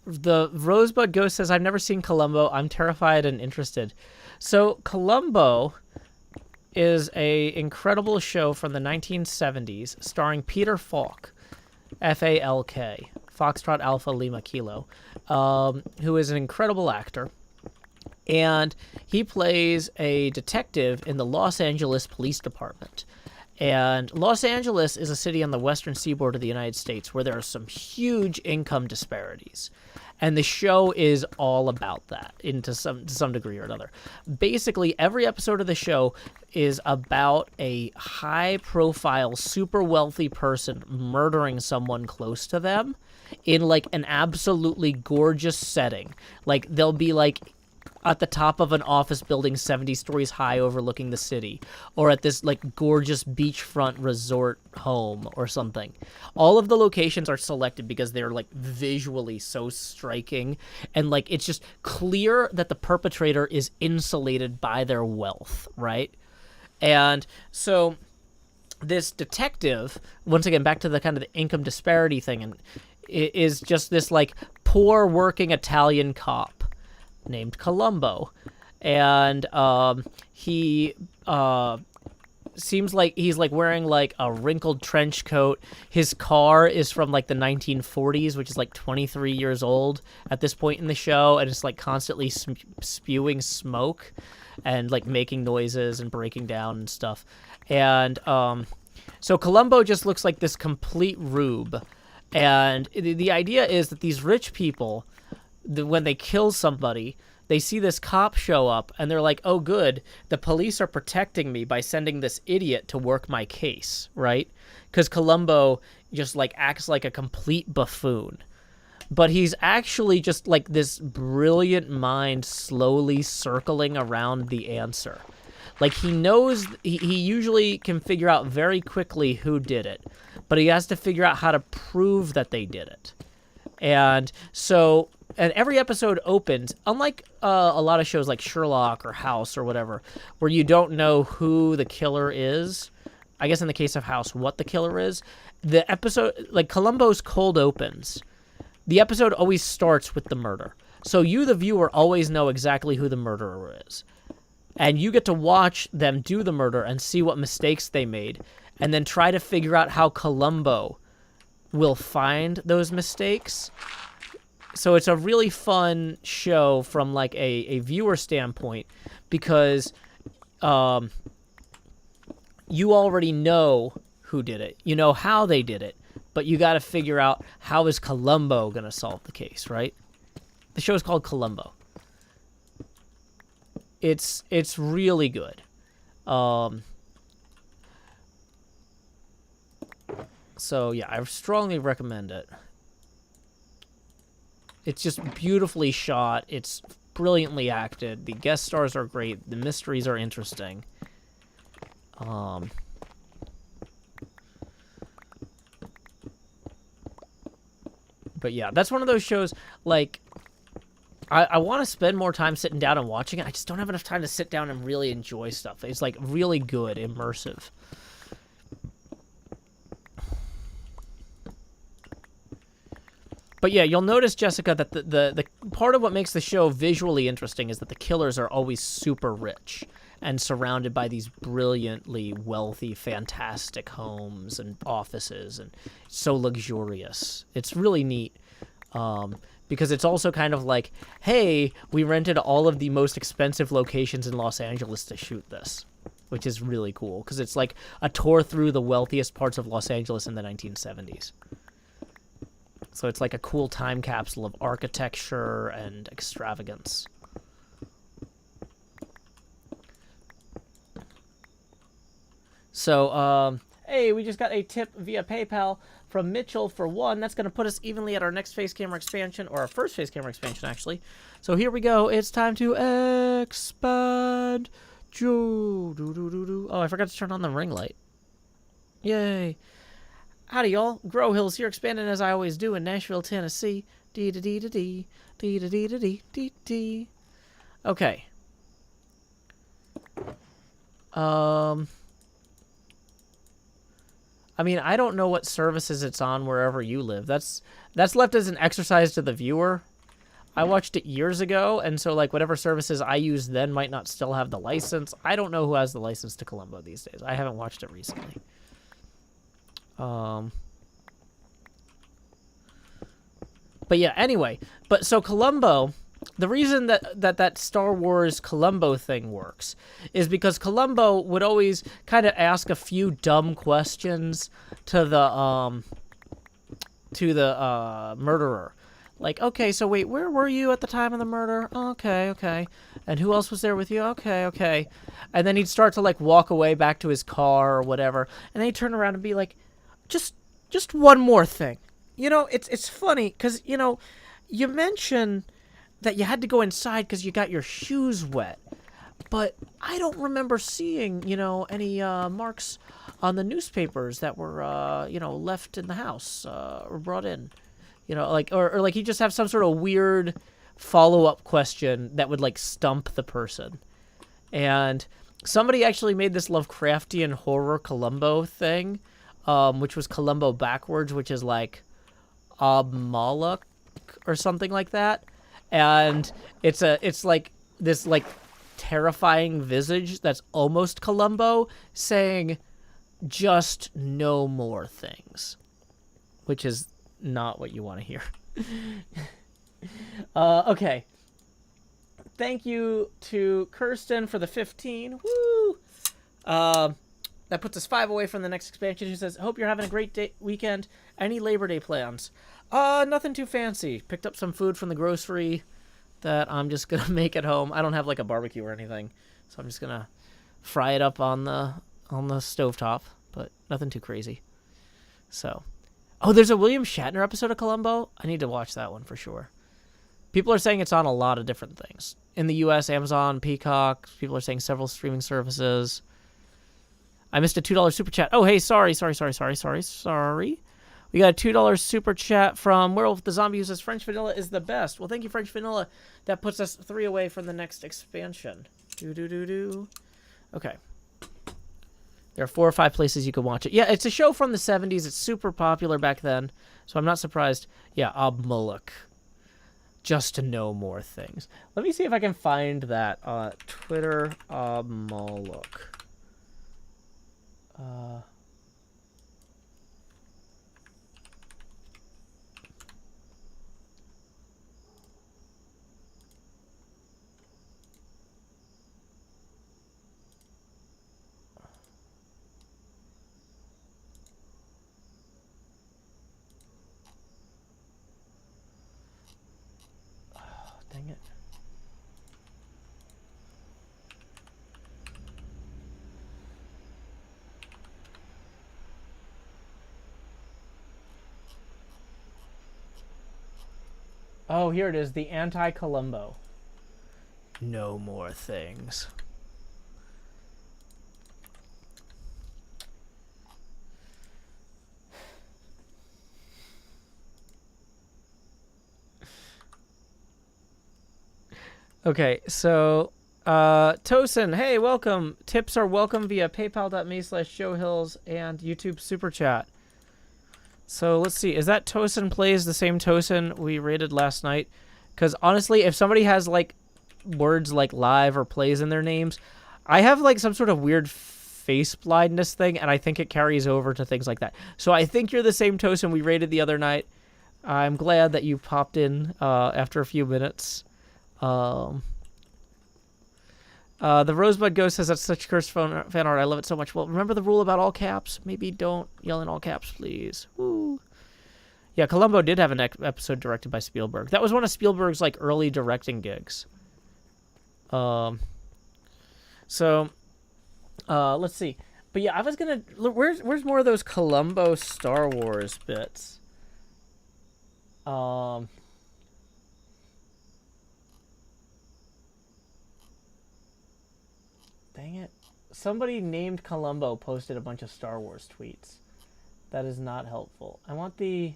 the Rosebud Ghost says, I've never seen Columbo. I'm terrified and interested. So Columbo is a incredible show from the 1970s starring Peter Falk, F-A-L-K, Foxtrot Alpha Lima Kilo, who is an incredible actor. And he plays a detective in the Los Angeles Police Department. And Los Angeles is a city on the western seaboard of the United States where there are some huge income disparities. And the show is all about that to some degree or another. Basically, every episode of the show is about a high-profile, super wealthy person murdering someone close to them in, like, an absolutely gorgeous setting. Like, they'll be, like, at the top of an office building 70 stories high overlooking the city, or at this like gorgeous beachfront resort home or something. All of the locations are selected because they're like visually so striking, and like it's just clear that the perpetrator is insulated by their wealth, right? And so this detective, once again back to the kind of the income disparity thing, and it is just this like poor working Italian cop named Columbo, and he seems like he's like wearing like a wrinkled trench coat. His car is from like the 1940s, which is like 23 years old at this point in the show, and it's like constantly spewing smoke and like making noises and breaking down and stuff. And so Columbo just looks like this complete rube. And the idea is that these rich people, when they kill somebody, they see this cop show up and they're like, oh good, the police are protecting me by sending this idiot to work my case, right? Because Columbo just like acts like a complete buffoon. But he's actually just like this brilliant mind slowly circling around the answer. Like he knows, he usually can figure out very quickly who did it, but he has to figure out how to prove that they did it. And so... And every episode opens, unlike a lot of shows like Sherlock or House or whatever, where you don't know who the killer is. I guess in the case of House, what the killer is. The episode, like Columbo's cold opens, the episode always starts with the murder. So you, the viewer, always know exactly who the murderer is. And you get to watch them do the murder and see what mistakes they made, and then try to figure out how Columbo will find those mistakes. So it's a really fun show from like a viewer standpoint, because you already know who did it. You know how they did it, but you got to figure out how is Columbo going to solve the case, right? The show is called Columbo. It's really good. So yeah, I strongly recommend it. It's just beautifully shot. It's brilliantly acted. The guest stars are great. The mysteries are interesting. But yeah, that's one of those shows, like, I want to spend more time sitting down and watching it. I just don't have enough time to sit down and really enjoy stuff. It's, like, really good, immersive. But yeah, you'll notice, Jessica, that the part of what makes the show visually interesting is that the killers are always super rich and surrounded by these brilliantly wealthy, fantastic homes and offices, and so luxurious. It's really neat, because it's also kind of like, hey, we rented all of the most expensive locations in Los Angeles to shoot this, which is really cool, because it's like a tour through the wealthiest parts of Los Angeles in the 1970s. So it's like a cool time capsule of architecture and extravagance. So, hey, we just got a tip via PayPal from Mitchell for $1. That's going to put us evenly at our next face camera expansion, or our first face camera expansion, actually. So here we go. It's time to expand. Oh, I forgot to turn on the ring light. Yay. Howdy, y'all. Grow Hills here, expanding as I always do in Nashville, Tennessee. Dee-da-dee-da-dee. Dee-da-dee-da-dee. Okay. I mean, I don't know what services it's on wherever you live. That's left as an exercise to the viewer. I watched it years ago, and so like whatever services I used then might not still have the license. I don't know who has the license to Columbo these days. I haven't watched it recently. But yeah, anyway. But so Columbo, the reason that Star Wars Columbo thing works is because Columbo would always kind of ask a few dumb questions to the murderer. Like, okay, so wait, where were you at the time of the murder? Oh, okay. And who else was there with you? Okay. And then he'd start to like walk away back to his car or whatever, and then he'd turn around and be like, just one more thing. You know, it's funny because, you know, you mention that you had to go inside because you got your shoes wet, but I don't remember seeing, you know, any marks on the newspapers that were, you know, left in the house or brought in. You know, like, or like he just have some sort of weird follow-up question that would like stump the person. And somebody actually made this Lovecraftian horror Columbo thing, which was Columbo backwards, which is like Moloch or something like that. And it's like this like terrifying visage that's almost Columbo saying just no more things, which is not what you want to hear. Okay. Thank you to Kirsten for the 15. Woo! That puts us 5 away from the next expansion. Who says, "Hope you're having a great weekend. Any Labor Day plans?" Nothing too fancy. Picked up some food from the grocery that I'm just gonna make at home. I don't have like a barbecue or anything, so I'm just gonna fry it up on the stovetop. But nothing too crazy. So. Oh, there's a William Shatner episode of Columbo? I need to watch that one for sure. People are saying it's on a lot of different things. In the U.S., Amazon, Peacock. People are saying several streaming services. I missed a $2 super chat. Oh, hey, sorry. We got a $2 super chat from Werewolf the Zombie who says, French Vanilla is the best. Well, thank you, French Vanilla. That puts us 3 away from the next expansion. Okay. There are 4 or 5 places you can watch it. Yeah, it's a show from the 70s. It's super popular back then, so I'm not surprised. Yeah, Moloch. Just to know more things. Let me see if I can find that on Twitter. Moloch. Dang it. Oh, here it is. The anti-Columbo. No more things. Okay, so, Tosin, hey, welcome. Tips are welcome via paypal.me/JoeHills and YouTube Super Chat. So, let's see. Is that Tosin Plays the same Tosin we rated last night? Because, honestly, if somebody has, like, words like live or plays in their names, I have, like, some sort of weird face blindness thing, and I think it carries over to things like that. So, I think you're the same Tosin we rated the other night. I'm glad that you popped in after a few minutes. The Rosebud Ghost says that's such cursed fan art. I love it so much. Well, remember the rule about all caps? Maybe don't yell in all caps, please. Woo. Yeah, Columbo did have an episode directed by Spielberg. That was one of Spielberg's like early directing gigs. So, let's see. But yeah, I was gonna. Where's more of those Columbo Star Wars bits? Dang it. Somebody named Columbo posted a bunch of Star Wars tweets. That is not helpful. I want the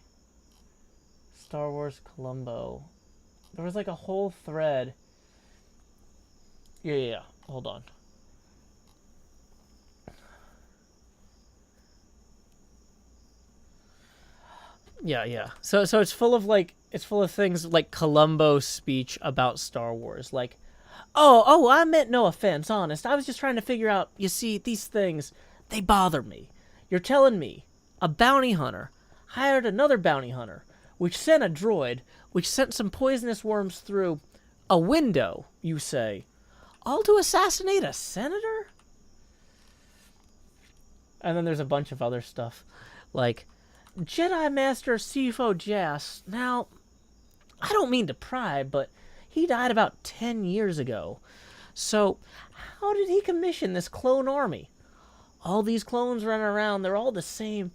Star Wars Columbo. There was like a whole thread. Yeah. Hold on. Yeah. So it's full of like It's full of things like Columbo's speech about Star Wars. Like, oh, I meant no offense, honest. I was just trying to figure out, you see, these things, they bother me. You're telling me a bounty hunter hired another bounty hunter, which sent a droid, which sent some poisonous worms through a window, you say, all to assassinate a senator? And then there's a bunch of other stuff, like Jedi Master Sifo Jas. Now, I don't mean to pry, but he died about 10 years ago. So, how did he commission this clone army? All these clones running around, they're all the same.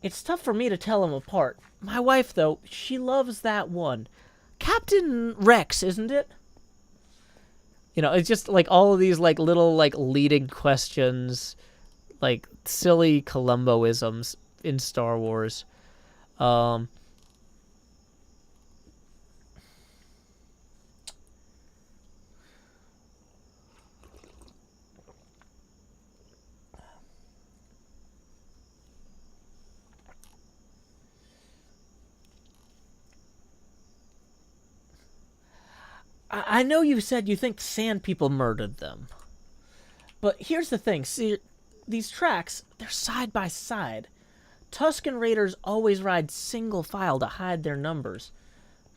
It's tough for me to tell them apart. My wife, though, she loves that one. Captain Rex, isn't it? You know, it's just like all of these like little like leading questions, like silly Columboisms in Star Wars. I know you said you think Sand People murdered them. But here's the thing. See, these tracks, they're side by side. Tusken Raiders always ride single file to hide their numbers.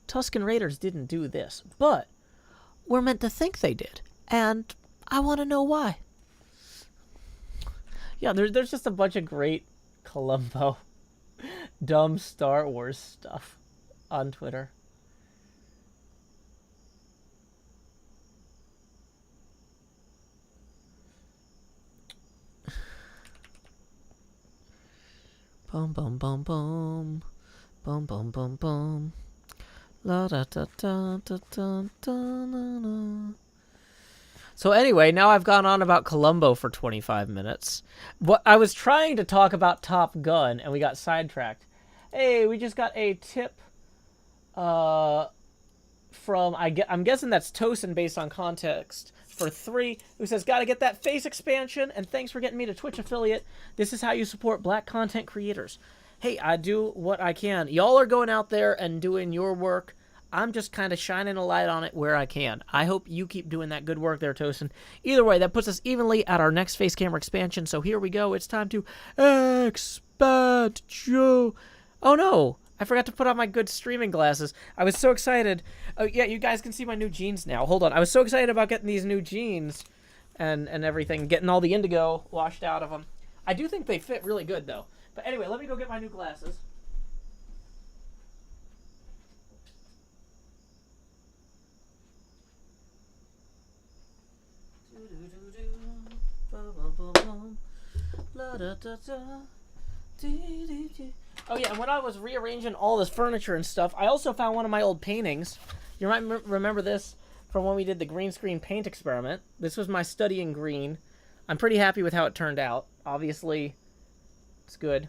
Tusken Raiders didn't do this, but we're meant to think they did. And I want to know why. Yeah, there's just a bunch of great Columbo, dumb Star Wars stuff on Twitter. Bum bum bum bum, bum bum bum bum, la da da da da da da na na. So anyway, now I've gone on about Columbo for 25 minutes. What I was trying to talk about Top Gun, and we got sidetracked. Hey, we just got a tip from I'm guessing that's Tosin based on context. For 3, who says, gotta get that face expansion, and thanks for getting me to Twitch affiliate. This is how you support black content creators. Hey, I do what I can. Y'all are going out there and doing your work. I'm just kind of shining a light on it where I can. I hope you keep doing that good work there, Tosin. Either way, that puts us evenly at our next face camera expansion, so here we go. It's time to expand, Joe. Oh no, I forgot to put on my good streaming glasses. I was so excited. Oh, yeah, you guys can see my new jeans now. Hold on. I was so excited about getting these new jeans and everything, getting all the indigo washed out of them. I do think they fit really good, though. But anyway, let me go get my new glasses. Oh yeah, and when I was rearranging all this furniture and stuff, I also found one of my old paintings. You might remember this from when we did the green screen paint experiment. This was my study in green. I'm pretty happy with how it turned out. Obviously, it's good.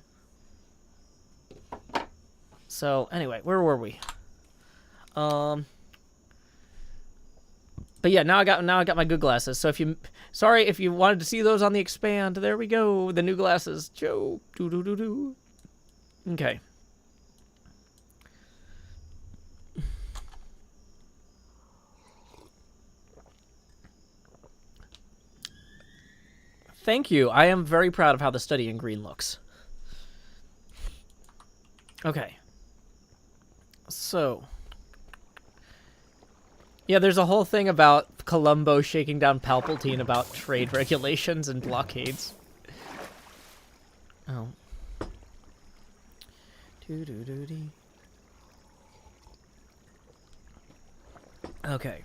So anyway, where were we? But yeah, now I got my good glasses. So sorry if you wanted to see those on the expand, there we go, the new glasses. Joe, do. Okay. Thank you. I am very proud of how the study in green looks. Okay. So, yeah, there's a whole thing about Columbo shaking down Palpatine about trade regulations and blockades. Oh. Okay.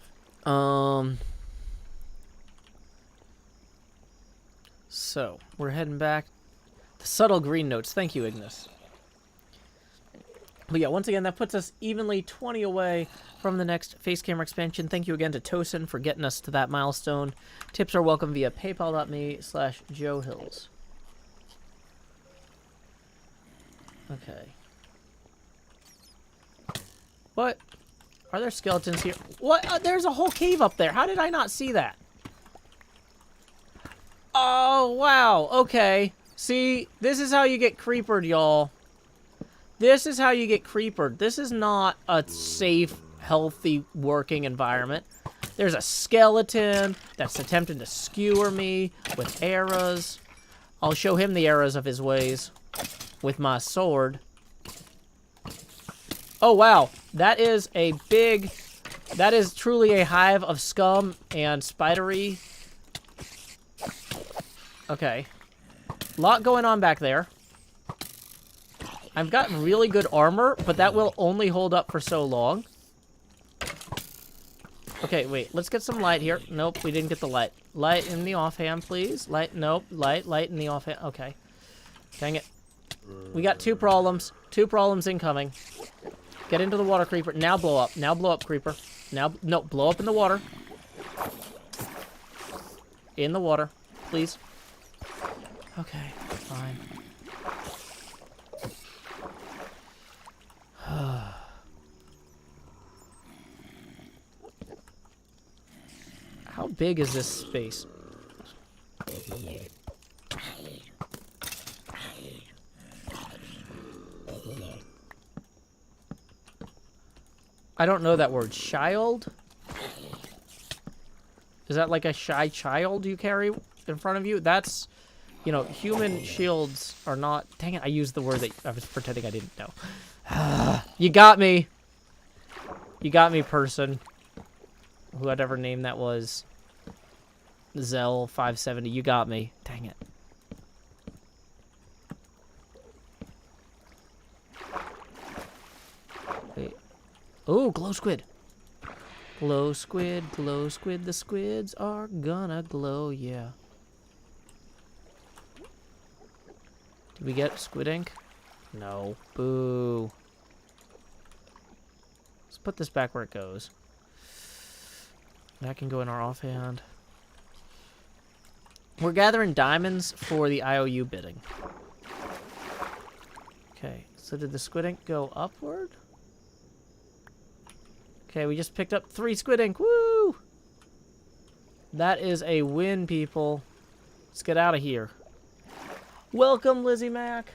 So, we're heading back. The subtle green notes. Thank you, Ignis. But yeah, once again, that puts us evenly 20 away from the next face camera expansion. Thank you again to Tosin for getting us to that milestone. Tips are welcome via paypal.me/JoeHills. Okay. What? Are there skeletons here? What? There's a whole cave up there. How did I not see that? Oh, wow. Okay. See, this is how you get creepered, y'all. This is how you get creepered. This is not a safe, healthy working environment. There's a skeleton that's attempting to skewer me with arrows. I'll show him the errors of his ways with my sword. Oh, wow. That is a big... That is truly a hive of scum and spidery. Okay. Lot going on back there. I've got really good armor, but that will only hold up for so long. Okay, wait. Let's get some light here. Nope, we didn't get the light. Light in the offhand, please. Light, nope. Light in the offhand. Okay. Dang it. We got 2 problems. 2 problems incoming. Get into the water, creeper. Now blow up. Now blow up, creeper. Now, no, blow up in the water. In the water, please. Okay, fine. How big is this space? I don't know that word. Child? Is that like a shy child you carry in front of you? That's, you know, human shields are not... Dang it, I used the word that I was pretending I didn't know. You got me. You got me, person. Whatever name that was. Zell570, you got me. Dang it. Wait. Oh, glow squid. Glow squid, the squids are gonna glow, yeah. Did we get squid ink? No. Boo. Let's put this back where it goes. That can go in our offhand. We're gathering diamonds for the IOU bidding. Okay, so did the squid ink go upward? Okay, we just picked up 3 squid ink. Woo! That is a win, people. Let's get out of here. Welcome, Lizzie Mac.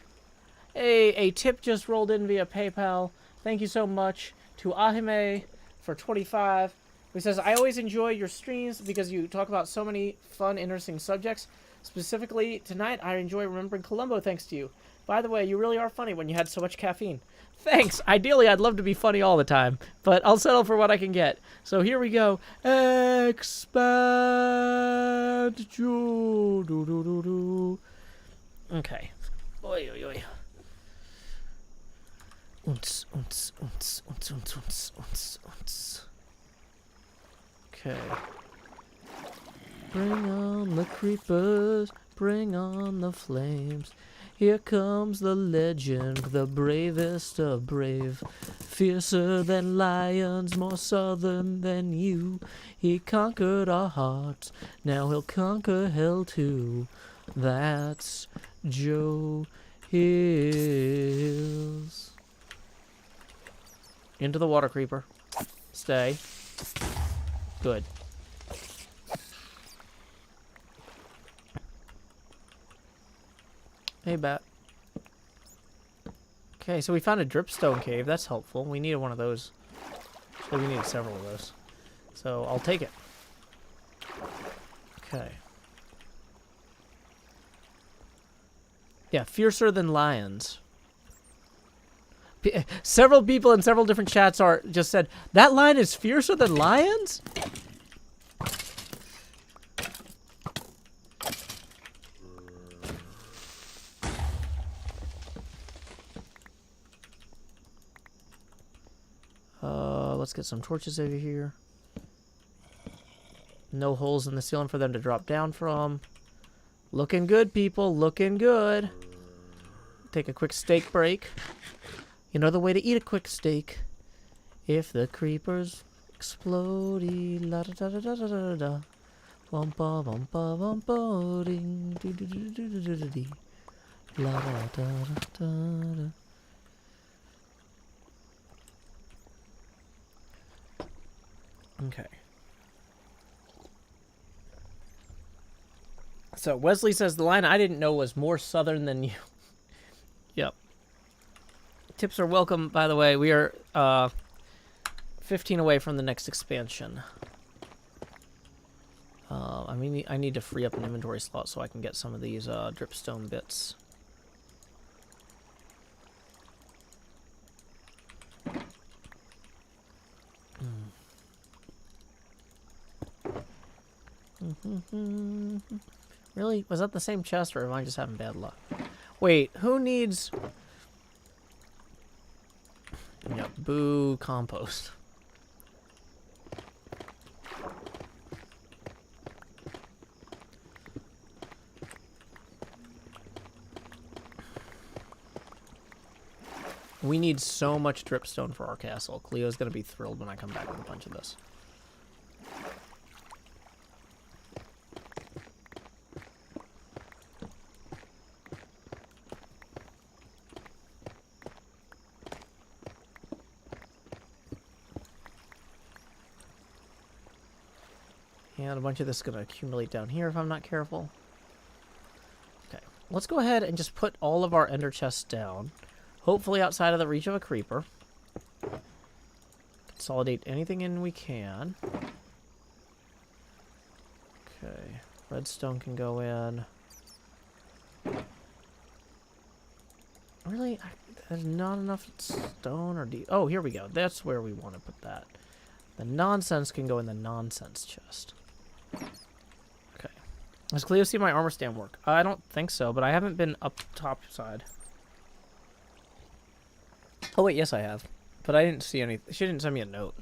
Hey, a tip just rolled in via PayPal. Thank you so much to Ahime for 25. He says, I always enjoy your streams because you talk about so many fun, interesting subjects. Specifically, tonight, I enjoy remembering Columbo thanks to you. By the way, you really are funny when you had so much caffeine. Thanks! Ideally, I'd love to be funny all the time, but I'll settle for what I can get. So here we go. Expand. Okay. Oi, oi, oi. Unts, unts, unts, unts, unts, unts, unts, unts. Okay. Bring on the creepers, bring on the flames. Here comes the legend, the bravest of brave. Fiercer than lions, more southern than you. He conquered our hearts, now he'll conquer hell too. That's Joe Hills. Into the water, creeper. Stay. Good. Hey, bat. Okay, so we found a dripstone cave. That's helpful. We needed one of those. Actually, we needed several of those. So, I'll take it. Okay. Yeah, fiercer than lions. Several people in several different chats are just said, that lion is fiercer than lions? Let's get some torches over here. No holes in the ceiling for them to drop down from. Looking good, people. Looking good. Take a quick steak break. You know the way to eat a quick steak. If the creepers explode, la da da da da da da da. Bumpa bumpa bumpa ding do do do do do do do. La da da da da. Okay. So Wesley says the line I didn't know was more southern than you. Yep. Tips are welcome, by the way. We are 15 away from the next expansion. I mean, I need to free up an inventory slot so I can get some of these dripstone bits. Really? Was that the same chest, or am I just having bad luck? Wait, who needs... Yeah, boo compost. We need so much dripstone for our castle. Cleo's gonna be thrilled when I come back with a bunch of this. And a bunch of this is going to accumulate down here if I'm not careful. Okay, let's go ahead and just put all of our ender chests down. Hopefully outside of the reach of a creeper. Consolidate anything in we can. Okay, redstone can go in. Really? There's not enough stone or oh, here we go. That's where we want to put that. The nonsense can go in the nonsense chest. Okay. Does Cleo see my armor stand work? I don't think so, but I haven't been up top side. Oh wait, yes I have. But I didn't see any. She didn't send me a note.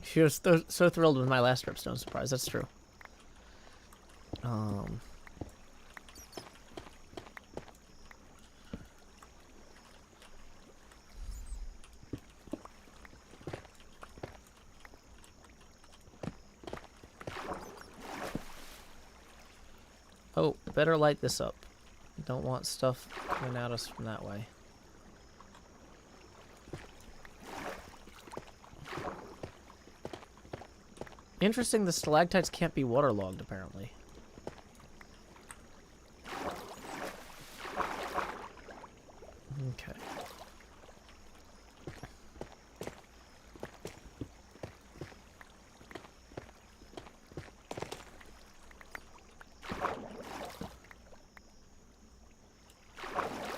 She was so thrilled with my last dripstone surprise. That's true. Oh, better light this up. Don't want stuff coming at us from that way. Interesting, the stalactites can't be waterlogged, apparently. Okay.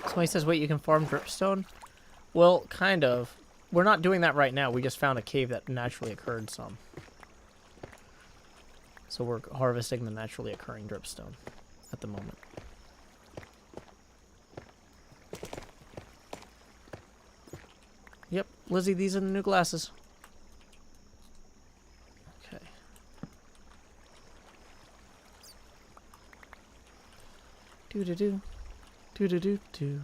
Somebody says, wait, you can farm dripstone? Well, kind of. We're not doing that right now. We just found a cave that naturally occurred some. So we're harvesting the naturally occurring dripstone at the moment. Yep, Lizzie, these are the new glasses. Okay. Do-do-do. Do-do-do-do.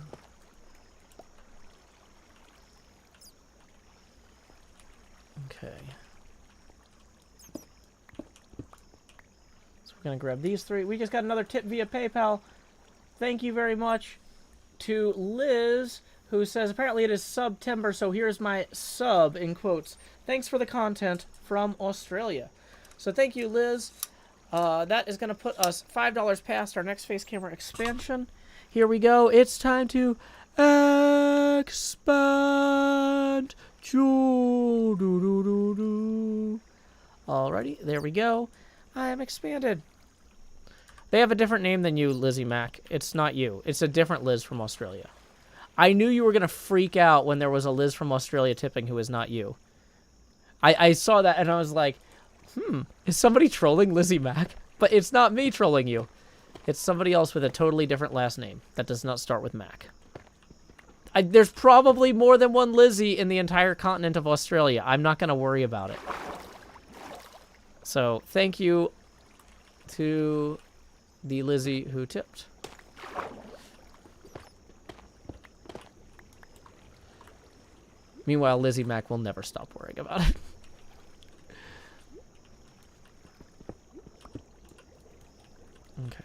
Okay. So we're going to grab these three. We just got another tip via PayPal. Thank you very much to Liz, who says, apparently it is September, so here's my sub, in quotes. Thanks for the content from Australia. So thank you, Liz. That is going to put us $5 past our next face camera expansion. Here we go. It's time to expand. Alrighty, there we go. I am expanded. They have a different name than you, Lizzie Mac. It's not you. It's a different Liz from Australia. I knew you were going to freak out when there was a Liz from Australia tipping who is not you. I saw that and I was like, is somebody trolling Lizzie Mac? But it's not me trolling you. It's somebody else with a totally different last name that does not start with Mac. There's probably more than one Lizzie in the entire continent of Australia. I'm not going to worry about it. So, thank you to the Lizzie who tipped. Meanwhile, Lizzie Mac will never stop worrying about it. Okay.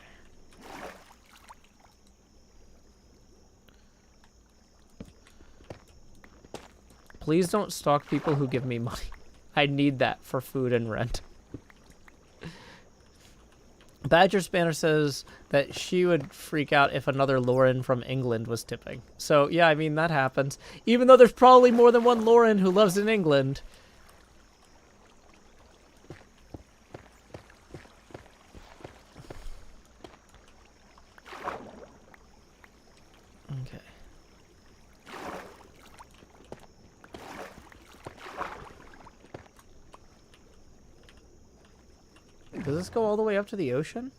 Please don't stalk people who give me money. I need that for food and rent. Badger Spanner says that she would freak out if another Lauren from England was tipping. So, yeah, I mean, that happens. Even though there's probably more than one Lauren who lives in England. Okay. Does this go all the way up to the ocean?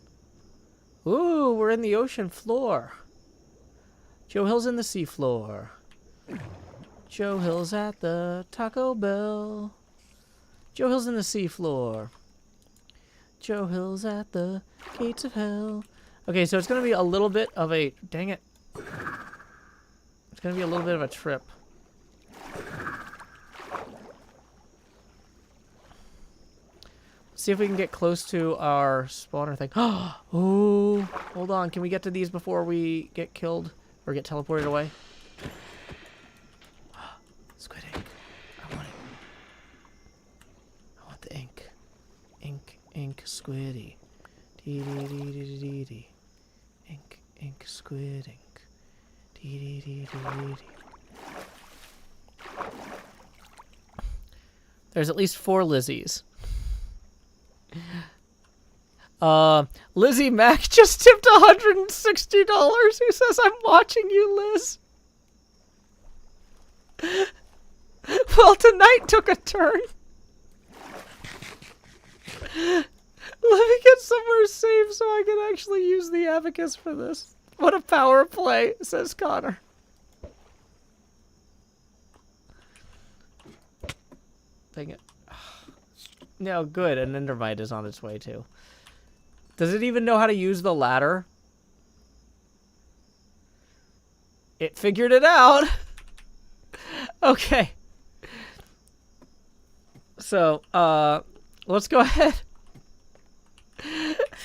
Ooh, we're in the ocean floor. Joe Hill's in the sea floor. Joe Hill's at the Taco Bell. Joe Hill's in the sea floor. Joe Hill's at the gates of hell. Okay, so it's going to be a little bit of a... Dang it. It's going to be a little bit of a trip. See if we can get close to our spawner thing. Oh, hold on. Can we get to these before we get killed or get teleported away? Squid ink. I want it. I want the ink. Ink, ink, squiddy. Dee dee dee dee dee dee. Ink, ink, squid ink. Dee dee dee dee dee dee. There's at least 4 Lizzies. Lizzie Mac just tipped $160. Who says I'm watching you, Liz? Well, tonight took a turn. Let me get somewhere safe so I can actually use the abacus for this. What a power play, says Connor. Dang it. No, good. An endermite is on its way, too. Does it even know how to use the ladder? It figured it out. Okay. So, let's go ahead.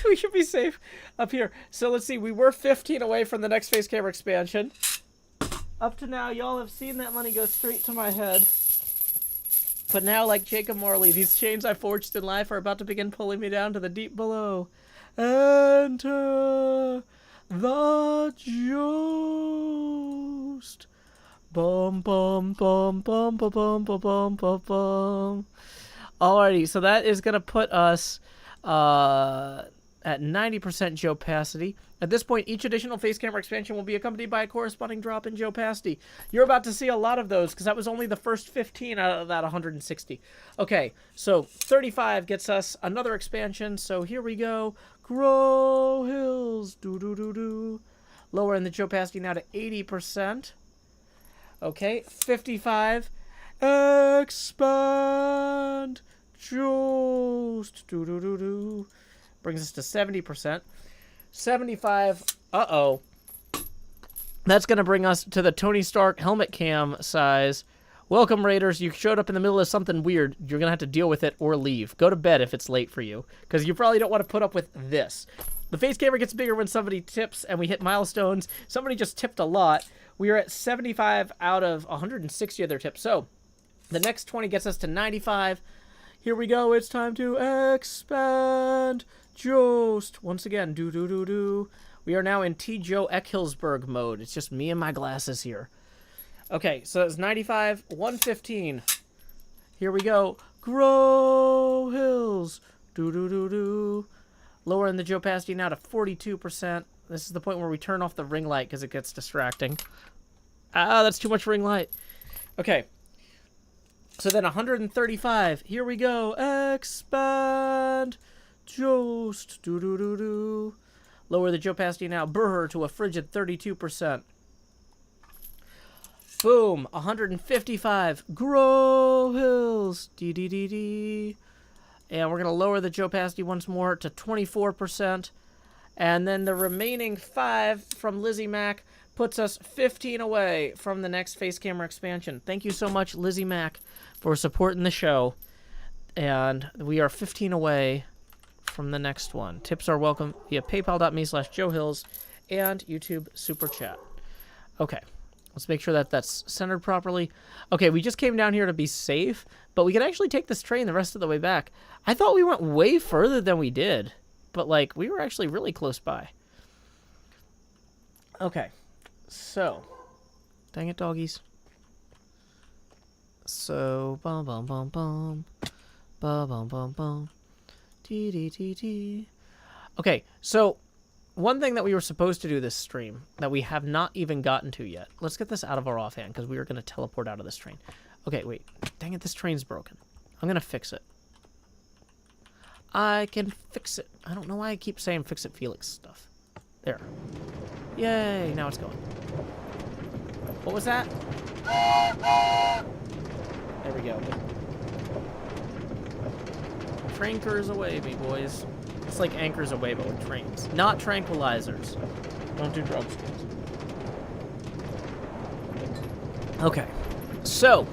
We should be safe up here. So, let's see. We were 15 away from the next face camera expansion. Up to now, y'all have seen that money go straight to my head. But now, like Jacob Morley, these chains I forged in life are about to begin pulling me down to the deep below. Enter the Joust. Bum, bum, bum, bum, bum, bum, bum, bum, bum, bum. Alrighty, so that is going to put us at 90% Joe Opacity. At this point, each additional face camera expansion will be accompanied by a corresponding drop in Joe Opacity. You're about to see a lot of those, because that was only the first 15 out of that 160. Okay, so 35 gets us another expansion, so here we go. Grow Hills, do-do-do-do. Lowering the Joe Opacity now to 80%. Okay, 55. Expand Joust, do-do-do-do. Brings us to 70%. 75. Uh-oh. That's going to bring us to the Tony Stark helmet cam size. Welcome, Raiders. You showed up in the middle of something weird. You're going to have to deal with it or leave. Go to bed if it's late for you, because you probably don't want to put up with this. The face camera gets bigger when somebody tips, and we hit milestones. Somebody just tipped a lot. We are at 75 out of 160 of their tips. So the next 20 gets us to 95. Here we go. It's time to expand Joust. Once again, do-do-do-do. We are now in T. Joe Eckhilsberg mode. It's just me and my glasses here. Okay, so it's 95, 115. Here we go. Grow Hills. Do-do-do-do. Lowering the Joe Opacity now to 42%. This is the point where we turn off the ring light because it gets distracting. Ah, that's too much ring light. Okay. So then 135. Here we go. Expand Joust. Do-do-do-do. Lower the Joe Opacity now. Brr to a frigid 32%. Boom. 155. Grow Hills. Dee-dee-dee-dee. And we're going to lower the Joe Opacity once more to 24%. And then the remaining 5 from Lizzie Mac puts us 15 away from the next face camera expansion. Thank you so much, Lizzie Mac, for supporting the show. And we are 15 away from the next one. Tips are welcome via paypal.me/JoeHills and YouTube Super Chat. Okay, let's make sure that that's centered properly. Okay, we just came down here to be safe, but we can actually take this train the rest of the way back. I thought we went way further than we did. but, like, we were actually really close by. Okay. So. Dang it, doggies. So, bum bum bum bum. Bum bum bum bum. Dee dee dee dee. Okay, so one thing that we were supposed to do this stream that we have not even gotten to yet. Let's get this out of our offhand because we were going to teleport out of this train. Okay, wait. Dang it, this train's broken. I'm going to fix it. I can fix it. I don't know why I keep saying fix it Felix stuff. There. Yay, now it's going. What was that? There we go. Trankers away, me boys. It's like anchors away, but with trains. Not tranquilizers. Don't do drugs, kids. Okay. So,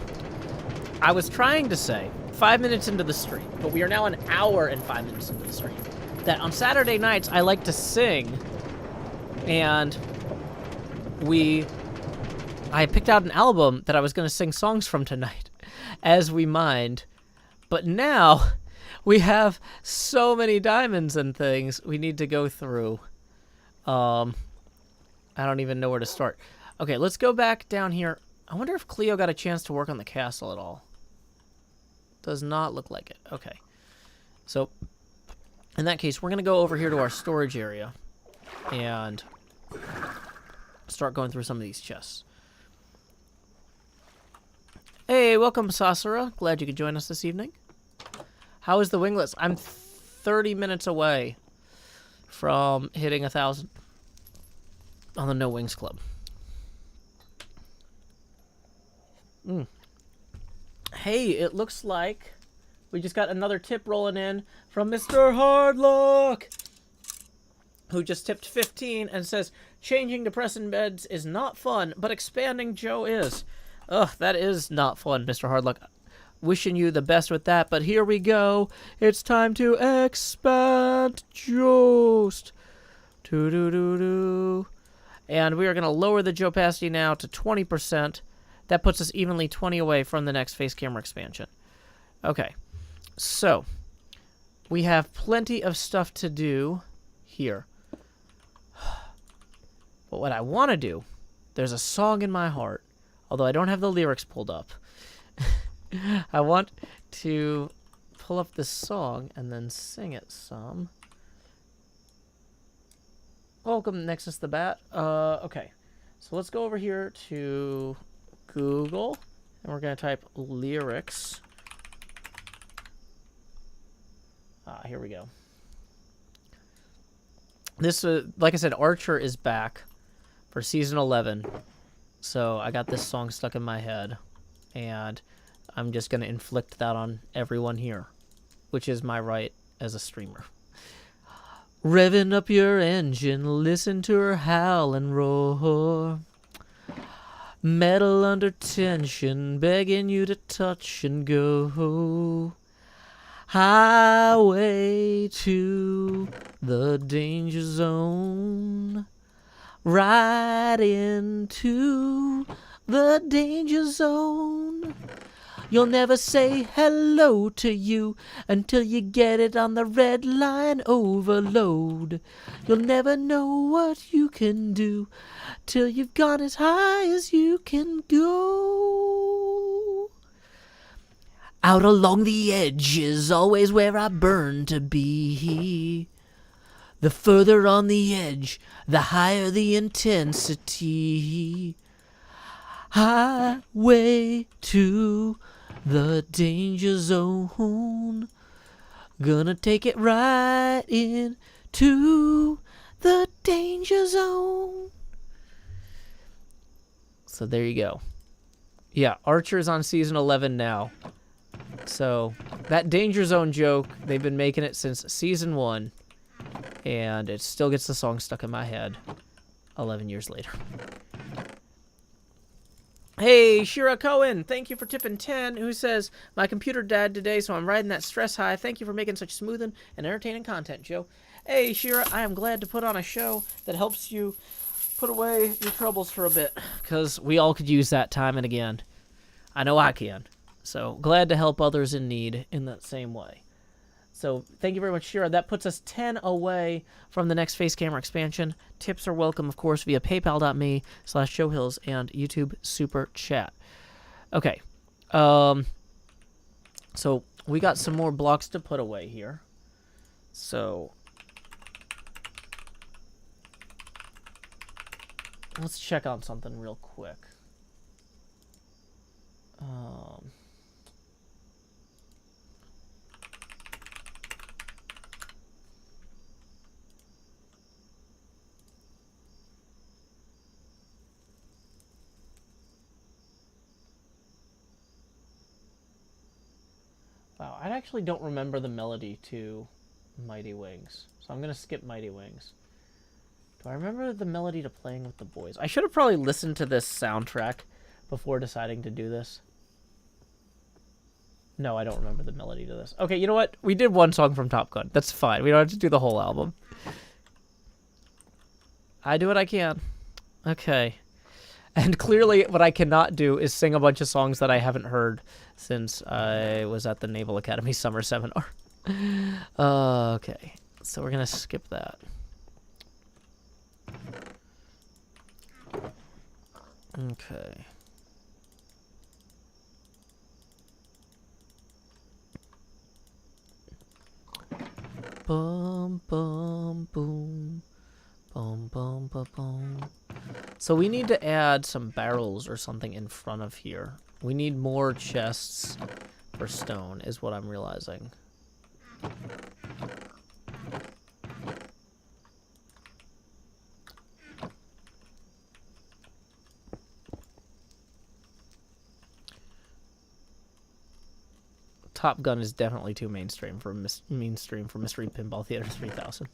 I was trying to say 5 minutes into the stream, but we are now an hour and 5 minutes into the stream, that on Saturday nights I like to sing, and I picked out an album that I was going to sing songs from tonight as we mined, but now we have so many diamonds and things we need to go through. I don't even know where to start. Okay, let's go back down here. I wonder if Cleo got a chance to work on the castle at all. Does not look like it. Okay. So, in that case, we're going to go over here to our storage area and start going through some of these chests. Hey, welcome, Sasura. Glad you could join us this evening. How is the winglets? I'm 30 minutes away from hitting 1,000 on the No Wings Club. Hey, it looks like we just got another tip rolling in from Mr. Hardluck, who just tipped 15 and says, changing depressing beds is not fun, but expanding Joe is. Ugh, that is not fun, Mr. Hardluck. Wishing you the best with that, but here we go. It's time to expand Jost. Do-do-do-do. And we are going to lower the Joe opacity now to 20%. That puts us evenly 20 away from the next face camera expansion. Okay, so we have plenty of stuff to do here. But what I want to do, there's a song in my heart, although I don't have the lyrics pulled up. I want to pull up this song and then sing it some. Welcome, Nexus the Bat. Okay, so let's go over here to Google, and we're going to type lyrics. Here we go. This, like I said, Archer is back for season 11, so I got this song stuck in my head, and I'm just going to inflict that on everyone here, which is my right as a streamer. Revving up your engine, listen to her howl and roar. Metal under tension, begging you to touch and go. Highway to the danger zone. Right into the danger zone. You'll never say hello to you until you get it on the red line overload. You'll never know what you can do till you've gone as high as you can go. Out along the edge is always where I burn to be. The further on the edge, the higher the intensity. Highway to the danger zone. Gonna take it right into the danger zone. So there you go. Yeah, Archer's on season 11 now. So that danger zone joke, they've been making it since season 1. And it still gets the song stuck in my head 11 years later. Hey, Shira Cohen, thank you for tipping 10, who says, my computer died today, so I'm riding that stress high. Thank you for making such smooth and entertaining content, Joe. Hey, Shira, I am glad to put on a show that helps you put away your troubles for a bit, because we all could use that time and again. I know I can. So, glad to help others in need in that same way. So thank you very much, Shira. That puts us 10 away from the next face camera expansion. Tips are welcome, of course, via paypal.me/showhills and YouTube Super Chat. Okay. So we got some more blocks to put away here. So let's check on something real quick. Wow, I actually don't remember the melody to Mighty Wings, so I'm going to skip Mighty Wings. Do I remember the melody to Playing with the Boys? I should have probably listened to this soundtrack before deciding to do this. No, I don't remember the melody to this. Okay, you know what? We did one song from Top Gun. That's fine. We don't have to do the whole album. I do what I can. Okay. And clearly what I cannot do is sing a bunch of songs that I haven't heard since I was at the Naval Academy Summer Seminar. Okay. So we're going to skip that. Okay. Bum, bum, boom. Bum, bum, bum, bum. So we need to add some barrels or something in front of here. We need more chests for stone, is what I'm realizing. Top Gun is definitely too mainstream for Mystery Pinball Theater 3000.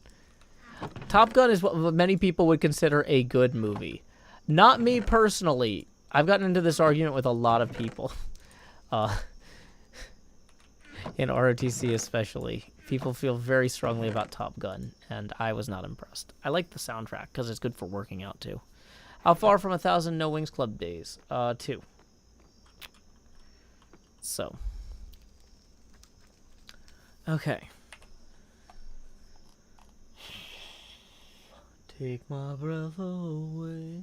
Top Gun is what many people would consider a good movie. Not me personally. I've gotten into this argument with a lot of people. In ROTC especially. People feel very strongly about Top Gun, and I was not impressed. I like the soundtrack, because it's good for working out, too. How far from 1,000 No Wings Club days? 2. So. Okay. Take my breath away.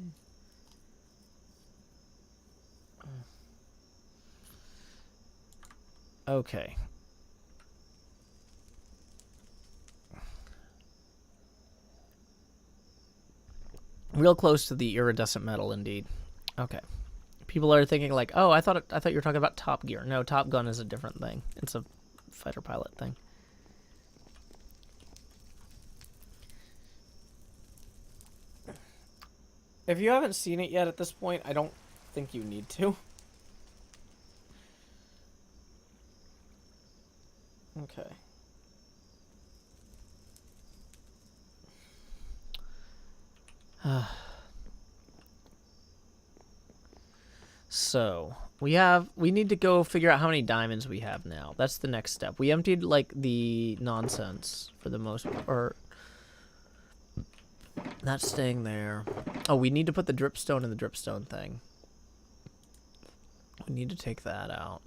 Okay. Real close to the iridescent metal, indeed. Okay. People are thinking like, "Oh, I thought you were talking about Top Gear." No, Top Gun is a different thing. It's a fighter pilot thing. If you haven't seen it yet at this point, I don't think you need to. Okay. So, we need to go figure out how many diamonds we have now. That's the next step. We emptied, like, the nonsense for the most part. That's staying there. Oh, we need to put the dripstone in the dripstone thing. We need to take that out.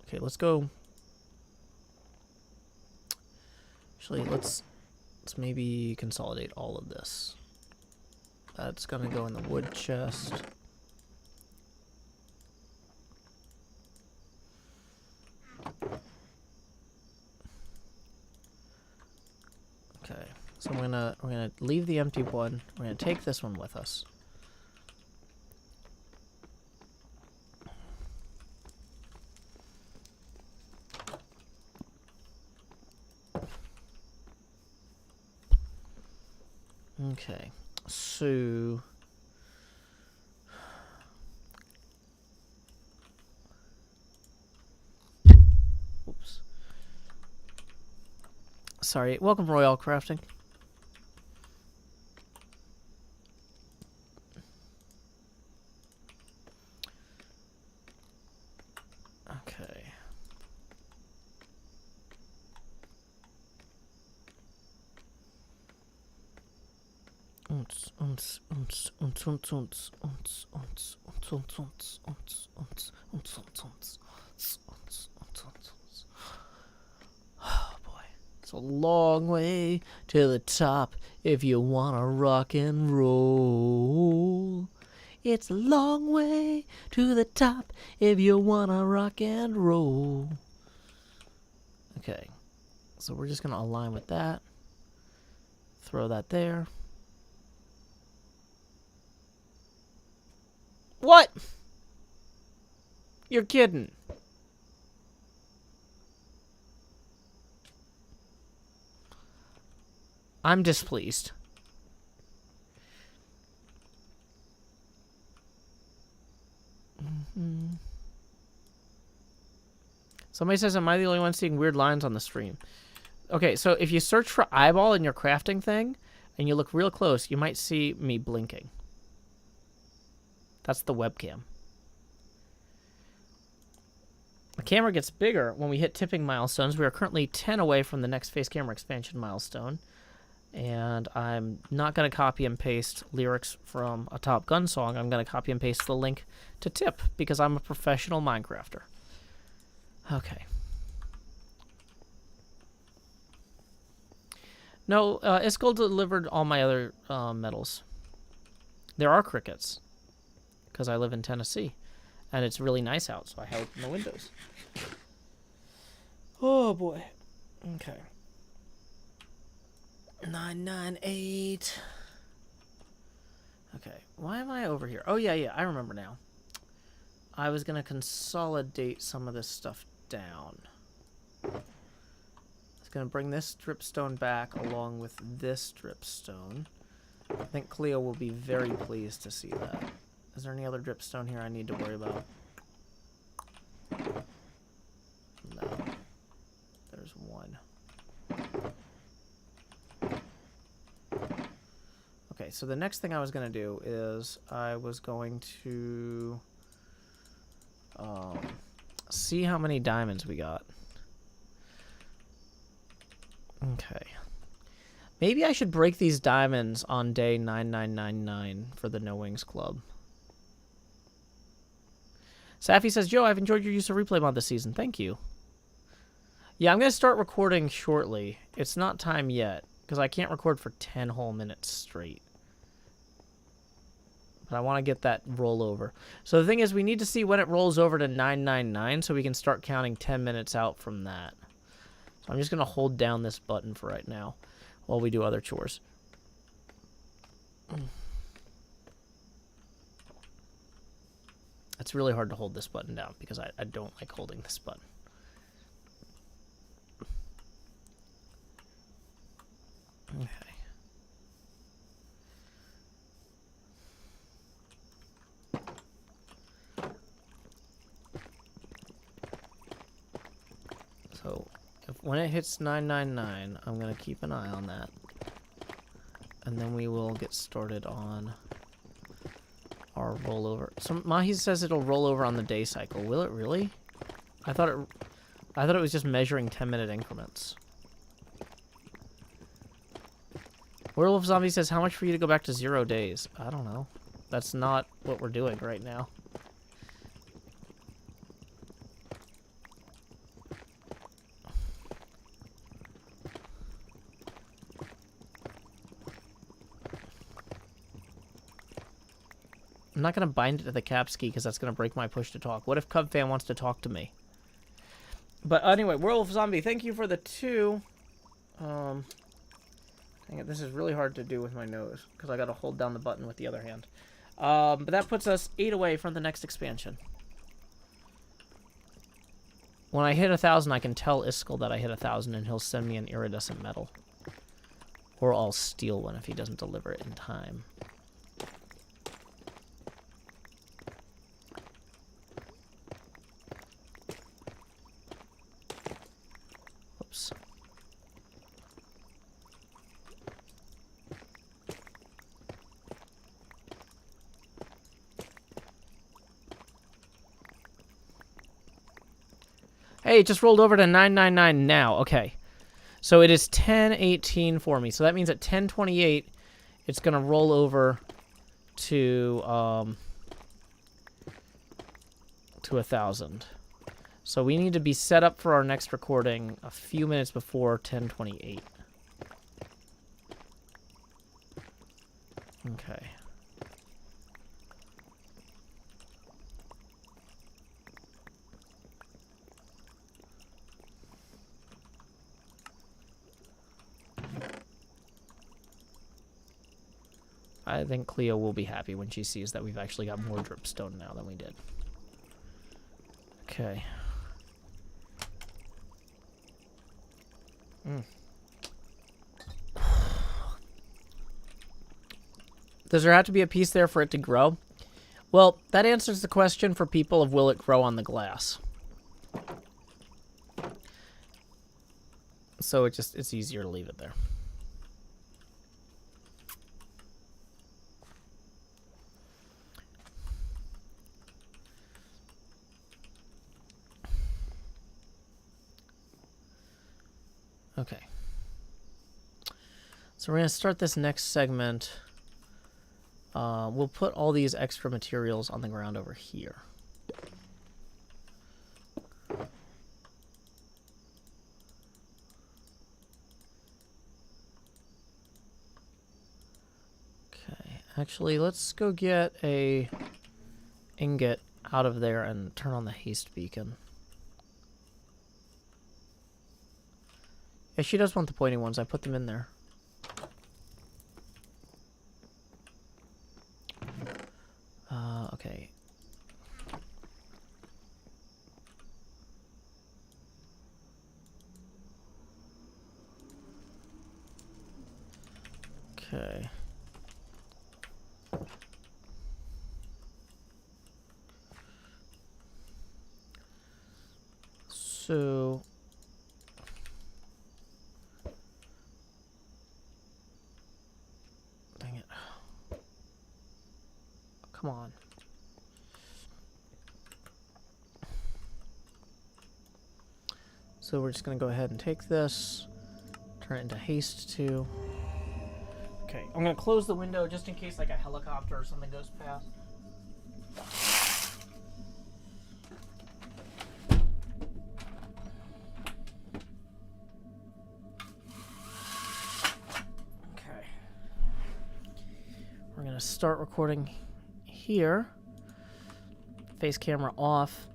Okay, let's go. Actually, let's maybe consolidate all of this. That's gonna go in the wood chest. Okay, so we're gonna leave the empty one. We're gonna take this one with us. Okay, so oops. Sorry, welcome Royal Crafting. Okay. long way to the top if you wanna rock and roll. It's a long way to the top if you wanna rock and roll. Okay, so we're just gonna align with that. Throw that there. What? You're kidding. I'm displeased. Somebody says, am I the only one seeing weird lines on the stream? Okay, so if you search for eyeball in your crafting thing, and you look real close, you might see me blinking. That's the webcam. The camera gets bigger when we hit tipping milestones. We are currently 10 away from the next face camera expansion milestone. And I'm not going to copy and paste lyrics from a Top Gun song. I'm going to copy and paste the link to tip because I'm a professional Minecrafter. Okay. No, Iskall delivered all my other medals. There are crickets because I live in Tennessee. And it's really nice out, so I have open the windows. Oh, boy. Okay. 998. Okay, why am I over here? Oh, yeah, I remember now. I was going to consolidate some of this stuff down. I was going to bring this dripstone back along with this dripstone. I think Cleo will be very pleased to see that. Is there any other dripstone here I need to worry about? No. There's one. Okay, so the next thing I was going to do is I was going to see how many diamonds we got. Okay. Maybe I should break these diamonds on day 9999 for the No Wings Club. Safi says, Joe, I've enjoyed your use of replay mod this season. Thank you. Yeah, I'm going to start recording shortly. It's not time yet, because I can't record for 10 whole minutes straight. But I want to get that rollover. So the thing is, we need to see when it rolls over to 999 so we can start counting 10 minutes out from that. So I'm just going to hold down this button for right now while we do other chores. It's really hard to hold this button down because I don't like holding this button. Okay. So, when it hits 999, I'm going to keep an eye on that. And then we will get started on our rollover. So Mahi says it'll roll over on the day cycle. Will it really? I thought it was just measuring 10-minute increments. Werewolf Zombie says, how much for you to go back to 0 days? I don't know. That's not what we're doing right now. I'm not going to bind it to the caps key because that's going to break my push to talk. What if Cub Fan wants to talk to me? But anyway, Werewolf Zombie, thank you for the 2. Dang it, this is really hard to do with my nose because I got to hold down the button with the other hand. But that puts us 8 away from the next expansion. When I hit 1,000, I can tell Iskall that I hit 1,000 and he'll send me an iridescent medal. Or I'll steal one if he doesn't deliver it in time. Oops. Hey, it just rolled over to 999 now. Okay. So it is 1018 for me. So that means at 1028, it's going to roll over to 1,000. So we need to be set up for our next recording a few minutes before 10:28. Okay. I think Cleo will be happy when she sees that we've actually got more dripstone now than we did. Okay. Does there have to be a piece there for it to grow? Well, that answers the question for people of will it grow on the glass. So it's easier to leave it there. Okay. So we're going to start this next segment. We'll put all these extra materials on the ground over here. Okay. Actually, let's go get a ingot out of there and turn on the haste beacon. Yeah, she does want the pointy ones. I put them in there. Okay. Okay. So... Dang it. Come on. So we're just going to go ahead and take this, turn it into haste 2. Okay, I'm going to close the window just in case like a helicopter or something goes past. Okay. We're going to start recording here. Face camera off.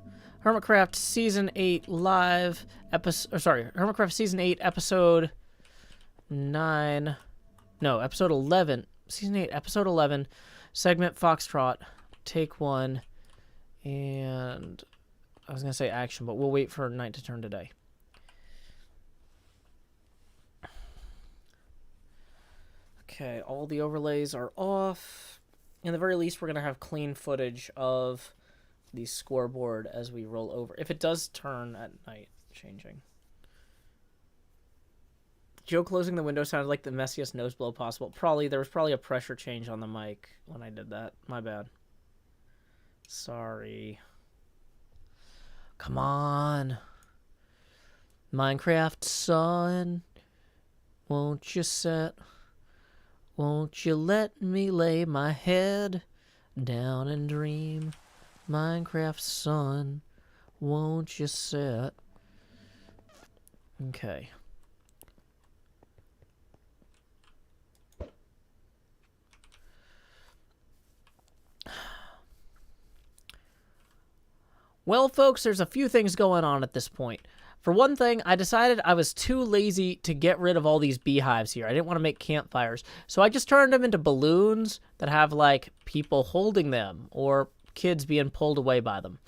HermitCraft Season 8 live episode, HermitCraft Season 8 episode 9, no, episode 11, Season 8 episode 11, segment Foxtrot, take 1, and I was going to say action, but we'll wait for night to turn today. Okay, all the overlays are off. In the very least, we're going to have clean footage of the scoreboard as we roll over. If it does turn at night, changing. Joe closing the window sounded like the messiest nose blow possible. There was probably a pressure change on the mic when I did that. My bad. Sorry. Come on. Minecraft son. Won't you let me lay my head down and dream? Minecraft son, won't you sit? Okay. Well, folks, there's a few things going on at this point. For one thing, I decided I was too lazy to get rid of all these beehives here. I didn't want to make campfires. So I just turned them into balloons that have, like, people holding them or kids being pulled away by them.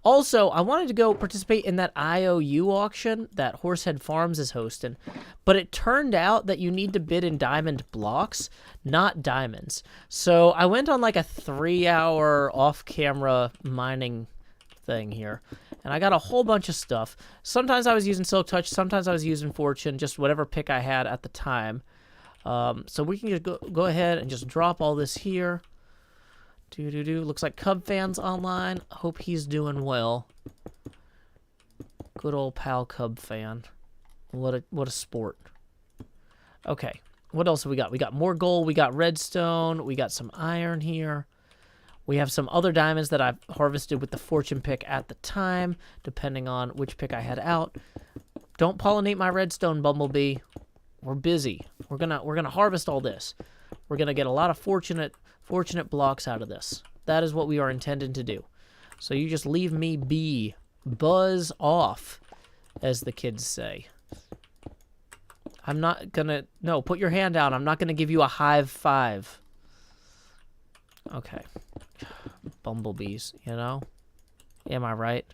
Also, I wanted to go participate in that IOU auction that Horsehead Farms is hosting, but it turned out that you need to bid in diamond blocks, not diamonds. So I went on like a 3-hour off-camera mining thing here, and I got a whole bunch of stuff. Sometimes I was using Silk Touch, sometimes I was using Fortune, just whatever pick I had at the time. So we can just go ahead and just drop all this here. Looks like Cub fan's online. Hope he's doing well. Good old pal Cub fan. What a sport. Okay. What else have we got? We got more gold. We got redstone. We got some iron here. We have some other diamonds that I've harvested with the fortune pick at the time, depending on which pick I had out. Don't pollinate my redstone, Bumblebee. We're busy. We're gonna harvest all this. We're gonna get a lot of fortunate blocks out of this. That is what we are intended to do. So you just leave me be. Buzz off, as the kids say. I'm not gonna... No, put your hand down. I'm not gonna give you a high five. Okay. Bumblebees, you know? Am I right?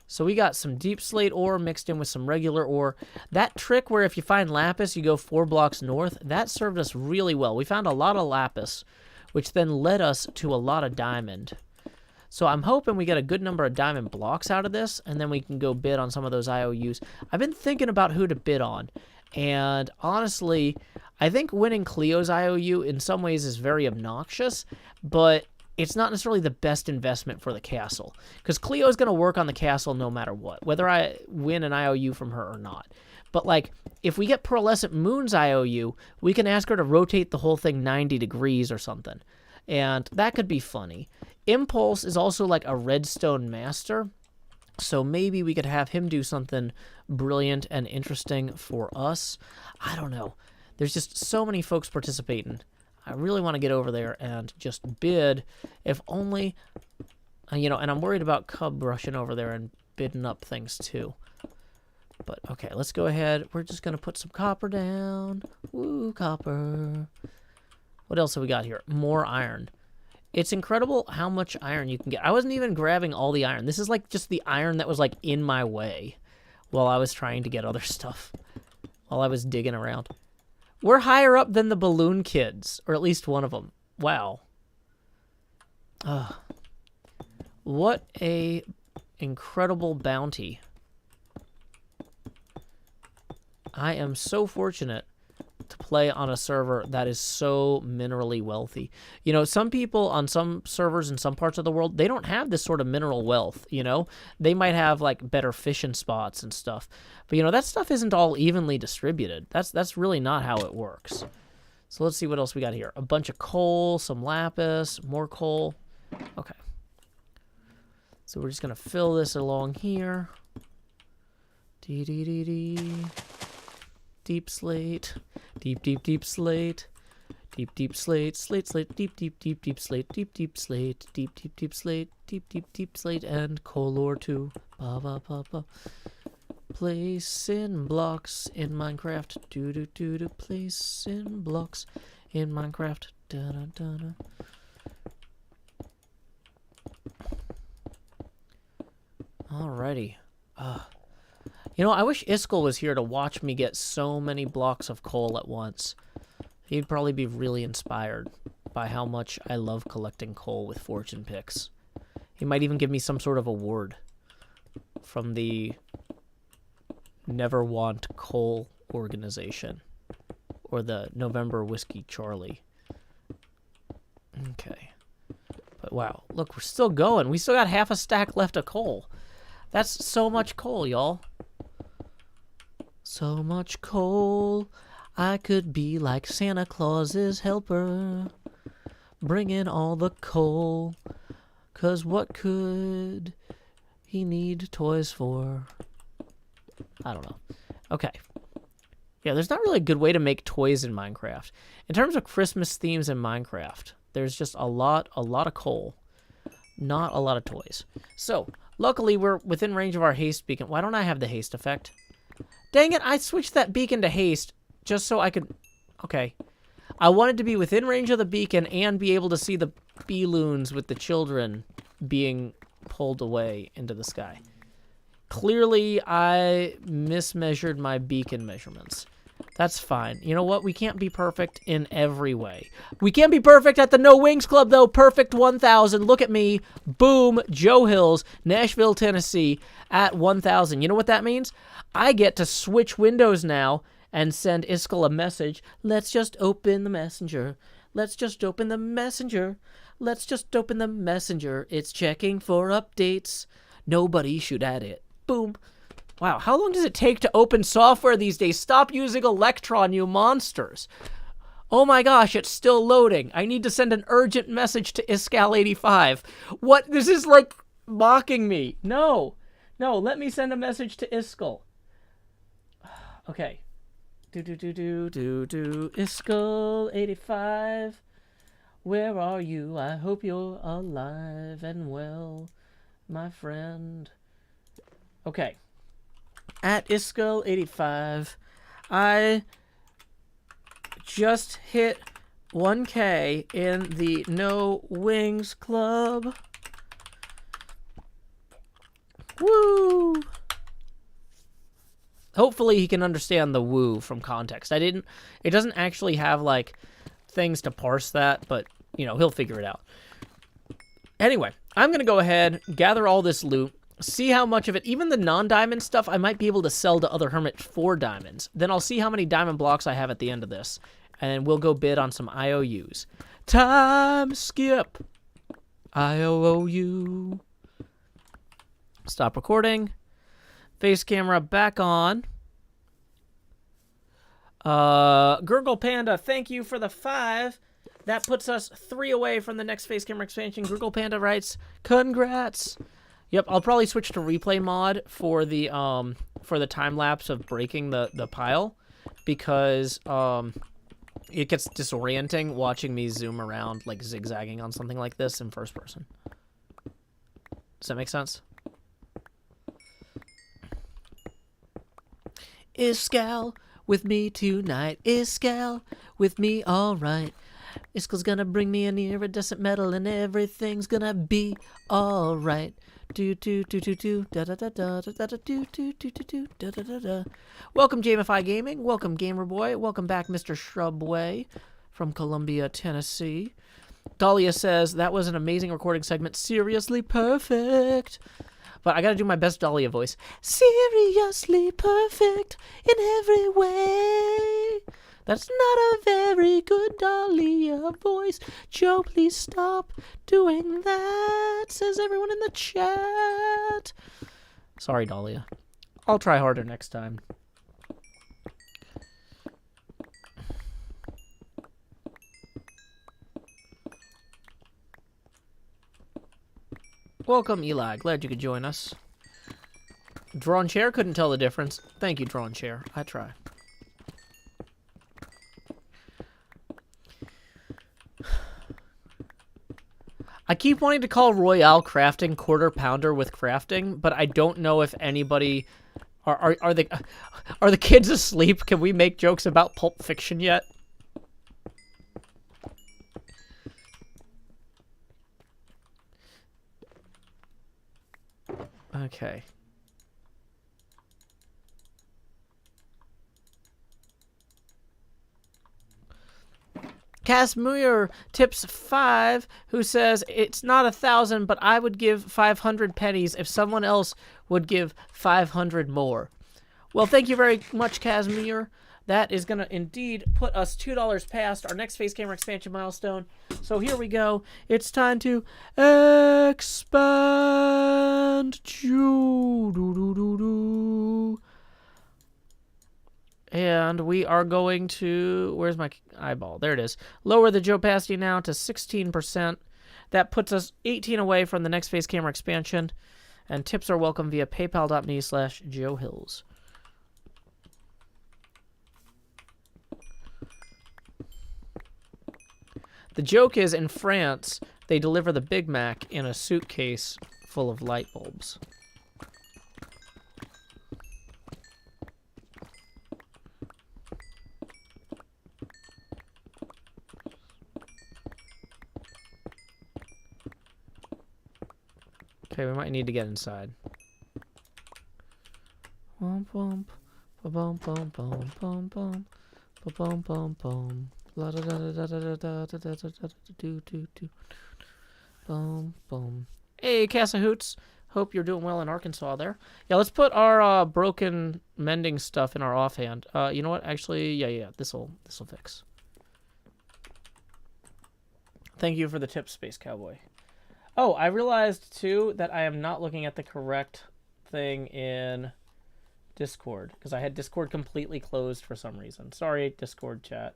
So we got some deep slate ore mixed in with some regular ore. That trick where if you find lapis, you go 4 blocks north, that served us really well. We found a lot of lapis, which then led us to a lot of diamond. So I'm hoping we get a good number of diamond blocks out of this, and then we can go bid on some of those IOUs. I've been thinking about who to bid on, and honestly, I think winning Cleo's IOU in some ways is very obnoxious, but it's not necessarily the best investment for the castle, because Cleo is going to work on the castle no matter what, whether I win an IOU from her or not. But, like, if we get Pearlescent Moon's IOU, we can ask her to rotate the whole thing 90 degrees or something, and that could be funny. Impulse is also like a redstone master, so maybe we could have him do something brilliant and interesting for us. I don't know. There's just so many folks participating. I really want to get over there and just bid, if only, you know, and I'm worried about Cub rushing over there and bidding up things too. But, okay, let's go ahead. We're just going to put some copper down. Woo, copper. What else have we got here? More iron. It's incredible how much iron you can get. I wasn't even grabbing all the iron. This is like just the iron that was like in my way while I was trying to get other stuff, while I was digging around. We're higher up than the balloon kids, or at least one of them. Wow. What a incredible bounty. I am so fortunate to play on a server that is so minerally wealthy. You know, some people on some servers in some parts of the world, they don't have this sort of mineral wealth, you know? They might have, like, better fishing spots and stuff. But, you know, that stuff isn't all evenly distributed. That's really not how it works. So let's see what else we got here. A bunch of coal, some lapis, more coal. Okay. So we're just going to fill this along here. Dee-dee-dee-dee. Deep slate, deep slate, deep slate, slate, deep slate, deep slate, deep slate, deep slate, and coal ore too. Ba ba ba ba. Place in blocks in Minecraft. Do do do do. Place in blocks in Minecraft. Da da da da. Alrighty. You know, I wish Iskall was here to watch me get so many blocks of coal at once. He'd probably be really inspired by how much I love collecting coal with fortune picks. He might even give me some sort of award from the Never Want Coal organization, or the November Whiskey Charlie. Okay. But wow, look, we're still going. We still got half a stack left of coal. That's so much coal, y'all. So much coal, I could be like Santa Claus's helper, bringing all the coal, 'cause what could he need toys for? I don't know. Okay. Yeah, there's not really a good way to make toys in Minecraft. In terms of Christmas themes in Minecraft, there's just a lot of coal, not a lot of toys. So, luckily, we're within range of our haste beacon. Why don't I have the haste effect? Dang it, I switched that beacon to haste just so I could... Okay. I wanted to be within range of the beacon and be able to see the balloons with the children being pulled away into the sky. Clearly, I mismeasured my beacon measurements. That's fine. You know what? We can't be perfect in every way. We can't be perfect at the No Wings Club, though. Perfect 1,000. Look at me. Boom. Joe Hills, Nashville, Tennessee, at 1,000. You know what that means? I get to switch windows now and send Iskall a message. Let's just open the messenger. Let's just open the messenger. Let's just open the messenger. It's checking for updates. Nobody should add it. Boom. Wow, how long does it take to open software these days? Stop using Electron, you monsters. Oh my gosh, it's still loading. I need to send an urgent message to Iskal85. What? This is like mocking me. No. No, let me send a message to Iskal. Okay. Iskal85. Where are you? I hope you're alive and well, my friend. Okay. At Iskal85, I just hit 1K in the No Wings Club. Woo! Hopefully he can understand the woo from context. It doesn't actually have, like, things to parse that, but, you know, he'll figure it out. Anyway, I'm going to go ahead, gather all this loot, see how much of it, even the non-diamond stuff, I might be able to sell to other hermits for diamonds. Then I'll see how many diamond blocks I have at the end of this, and we'll go bid on some IOUs. Time skip. IOU. Stop recording. Face camera back on. Gurgle Panda, thank you for the 5. That puts us 3 away from the next face camera expansion. Gurgle Panda writes, congrats. Yep, I'll probably switch to replay mod for the time lapse of breaking the pile, because it gets disorienting watching me zoom around like zigzagging on something like this in first person. Does that make sense? Iskal with me tonight. Iskal with me, alright. Iskal's gonna bring me an iridescent metal and everything's gonna be alright. Do do do do do da da da da da da do do do do da da da da. Welcome Jamify Gaming. Welcome Gamer Boy. Welcome back Mr. Shrubway from Columbia, Tennessee. Dahlia says that was an amazing recording segment. Seriously perfect. But I gotta do my best Dahlia voice. Seriously perfect in every way. That's not a very good Dahlia voice. Joe, please stop doing that, says everyone in the chat. Sorry, Dahlia. I'll try harder next time. Welcome, Eli. Glad you could join us. Drawn Chair couldn't tell the difference. Thank you, Drawn Chair. I try. I keep wanting to call Royale crafting quarter pounder with crafting, but I don't know if anybody are the kids asleep? Can we make jokes about Pulp Fiction yet? Okay. Casmuir tips 5, who says, it's not 1,000, but I would give 500 pennies if someone else would give 500 more. Well, thank you very much, Casmuir. That is going to indeed put us $2 past our next face camera expansion milestone. So here we go. It's time to expand. And we are going to, where's my eyeball? There it is. Lower the Joe Pasty now to 16%. That puts us 18 away from the next face camera expansion. And tips are welcome via paypal.me/Joe Hills. The joke is, in France, they deliver the Big Mac in a suitcase full of light bulbs. Okay, we might need to get inside. Bum bum bum bum bum bum bum bum bum bum. La da da da da da da da da da do do do. Boom boom. Hey, Casa Hoots. Hope you're doing well in Arkansas there. Yeah, let's put our broken mending stuff in our offhand. You know what? Actually, yeah. This'll fix. Thank you for the tip, Space Cowboy. Oh, I realized too that I am not looking at the correct thing in Discord because I had Discord completely closed for some reason. Sorry, Discord chat.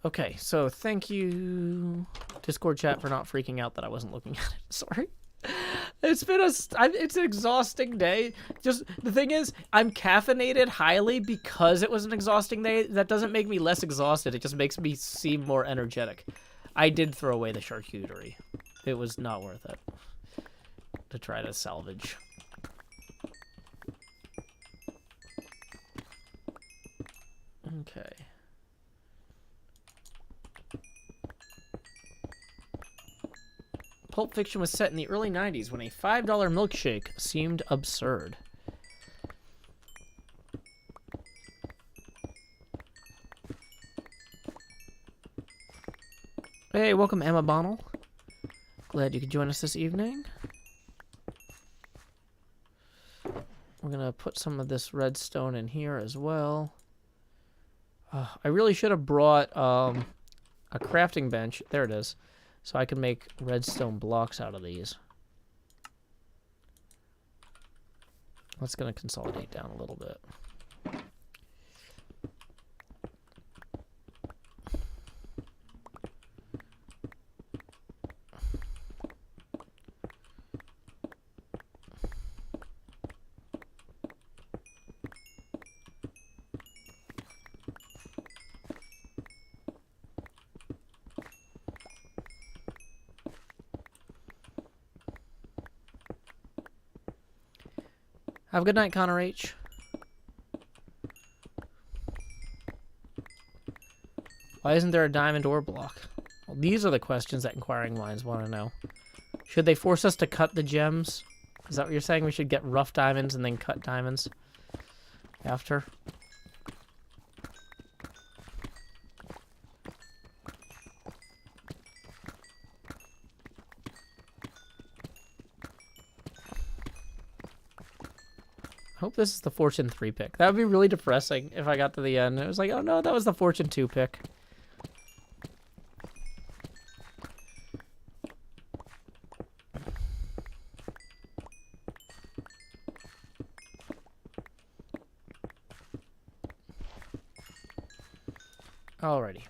Okay, so thank you, Discord chat, for not freaking out that I wasn't looking at it. Sorry. It's been it's an exhausting day. Just the thing is, I'm caffeinated highly because it was an exhausting day. That doesn't make me less exhausted. It just makes me seem more energetic. I did throw away the charcuterie. It was not worth it to try to salvage. Okay. Pulp Fiction was set in the early 90s when a $5 milkshake seemed absurd. Hey, welcome Emma Bonnell. Glad you could join us this evening. We're gonna put some of this redstone in here as well. I really should have brought a crafting bench. There it is. So I can make redstone blocks out of these. That's going to consolidate down a little bit. Have a good night, Connor H. Why isn't there a diamond ore block? Well, these are the questions that inquiring minds want to know. Should they force us to cut the gems? Is that what you're saying? We should get rough diamonds and then cut diamonds after? I hope this is the Fortune 3 pick. That would be really depressing if I got to the end. It was like, oh no, that was the Fortune 2 pick. Alrighty.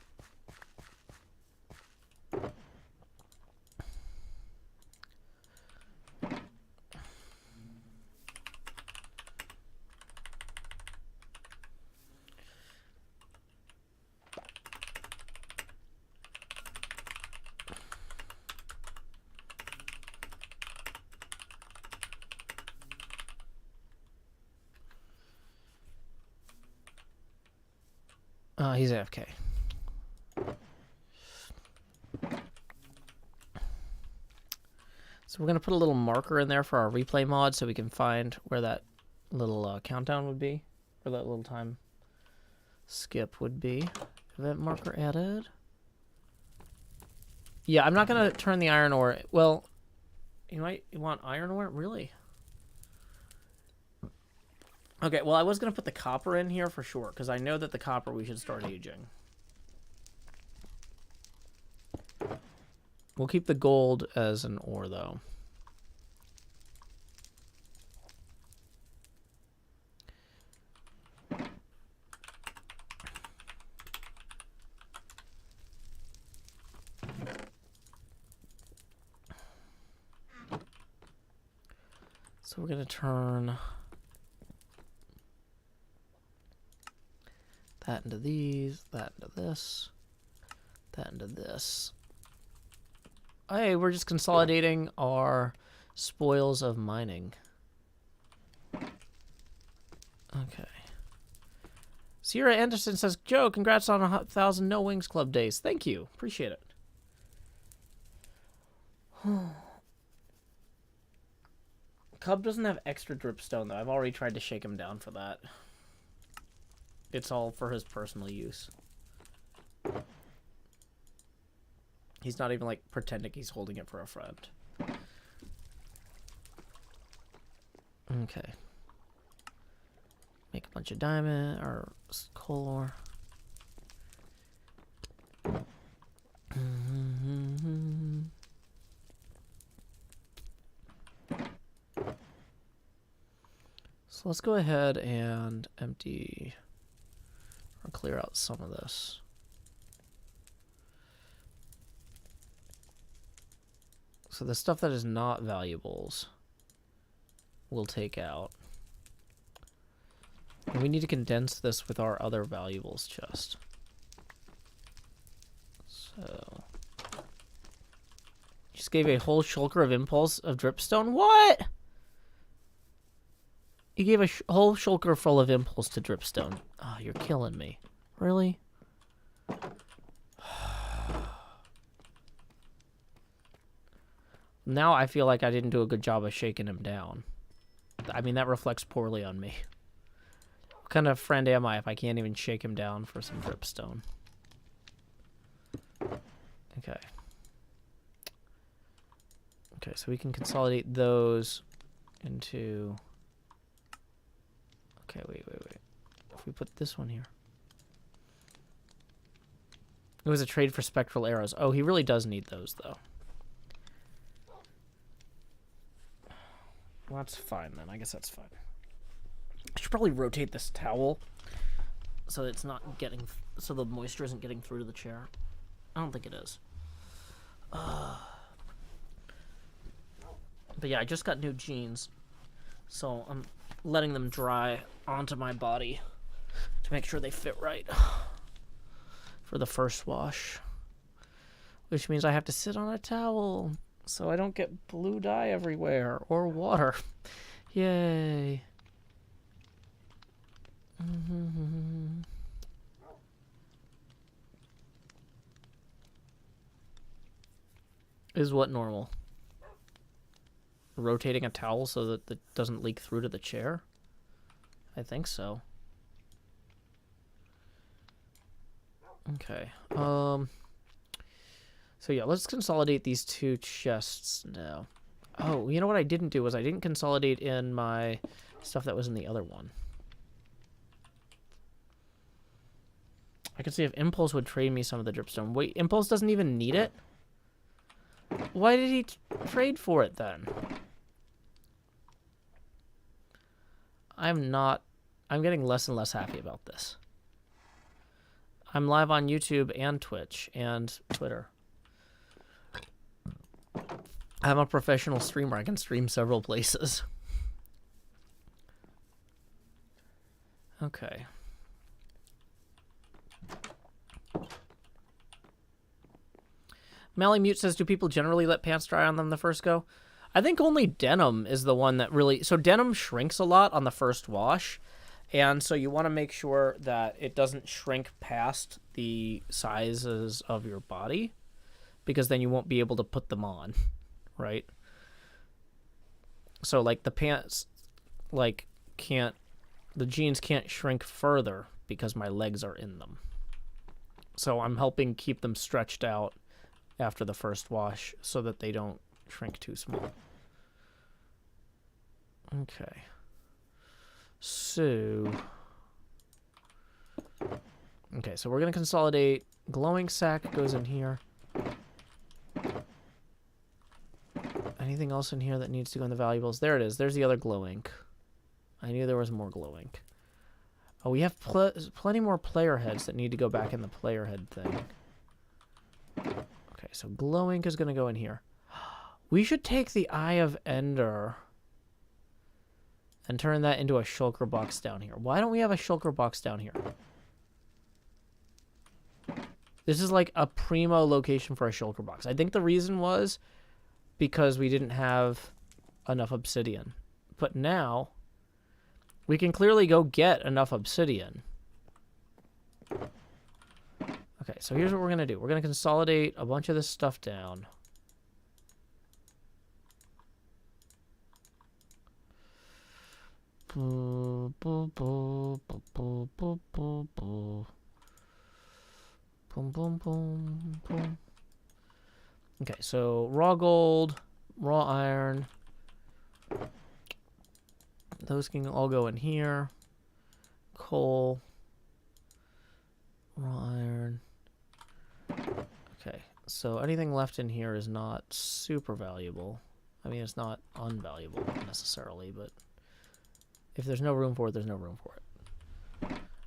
He's AFK. So we're going to put a little marker in there for our replay mod so we can find where that little countdown would be, or that little time skip would be. Event marker added. Yeah, I'm not going to turn the iron ore. Well, you want iron ore? Really? Okay, well, I was going to put the copper in here for sure, because I know that the copper we should start aging. We'll keep the gold as an ore, though. So we're going to turn that into these, that into this, that into this. Hey, we're just consolidating our spoils of mining. Okay. Sierra Anderson says, Joe, congrats on 1,000 No Wings Club days. Thank you. Appreciate it. Cub doesn't have extra dripstone, though. I've already tried to shake him down for that. It's all for his personal use. He's not even, like, pretending he's holding it for a friend. Okay. Make a bunch of diamond, or coal ore. So let's go ahead and empty or clear out some of this. So the stuff that is not valuables, we'll take out. And we need to condense this with our other valuables chest. So... Just gave a whole shulker of impulse of dripstone? What? You gave a whole shulker full of impulse to dripstone. Oh, you're killing me. Really? Now I feel like I didn't do a good job of shaking him down. I mean, that reflects poorly on me. What kind of friend am I if I can't even shake him down for some dripstone? Okay. Okay, so we can consolidate those into... Okay, wait. If we put this one here... It was a trade for spectral arrows. Oh, he really does need those, though. Well, that's fine, then. I guess that's fine. I should probably rotate this towel so it's not getting... So the moisture isn't getting through to the chair. I don't think it is. But yeah, I just got new jeans, so I'm letting them dry onto my body to make sure they fit right for the first wash. Which means I have to sit on a towel so I don't get blue dye everywhere or water. Yay. Is what normal? Rotating a towel so that it doesn't leak through to the chair? I think so. Okay. So yeah, let's consolidate these two chests now. Oh, you know what I didn't do was I didn't consolidate in my stuff that was in the other one. I could see if Impulse would trade me some of the dripstone. Wait, Impulse doesn't even need it? Why did he trade for it then? I'm getting less and less happy about this. I'm live on YouTube and Twitch and Twitter. I'm a professional streamer. I can stream several places. Okay. Mally Mute says, do people generally let pants dry on them the first go? I think only denim is the one that really... So denim shrinks a lot on the first wash. And so you want to make sure that it doesn't shrink past the sizes of your body. Because then you won't be able to put them on. Right? So, like, the pants, like, can't... The jeans can't shrink further because my legs are in them. So I'm helping keep them stretched out after the first wash so that they don't shrink too small. Okay. So... Okay, so we're going to consolidate. Glowing sack goes in here. Anything else in here that needs to go in the valuables? There it is. There's the other glow ink. I knew there was more glow ink. Oh, we have plenty more player heads that need to go back in the player head thing. Okay, so glow ink is going to go in here. We should take the Eye of Ender and turn that into a shulker box down here. Why don't we have a shulker box down here? This is like a primo location for a shulker box. I think the reason was because we didn't have enough obsidian. But now we can clearly go get enough obsidian. Okay, so here's what we're going to do. We're going to consolidate a bunch of this stuff down. Boom, boom, boom, boom, boom, boom, boom, boom. Boom, boom, boom, boom. Okay, so raw gold, raw iron. Those can all go in here. Coal, raw iron. Okay, so anything left in here is not super valuable. I mean, it's not unvaluable necessarily, but if there's no room for it, there's no room for it.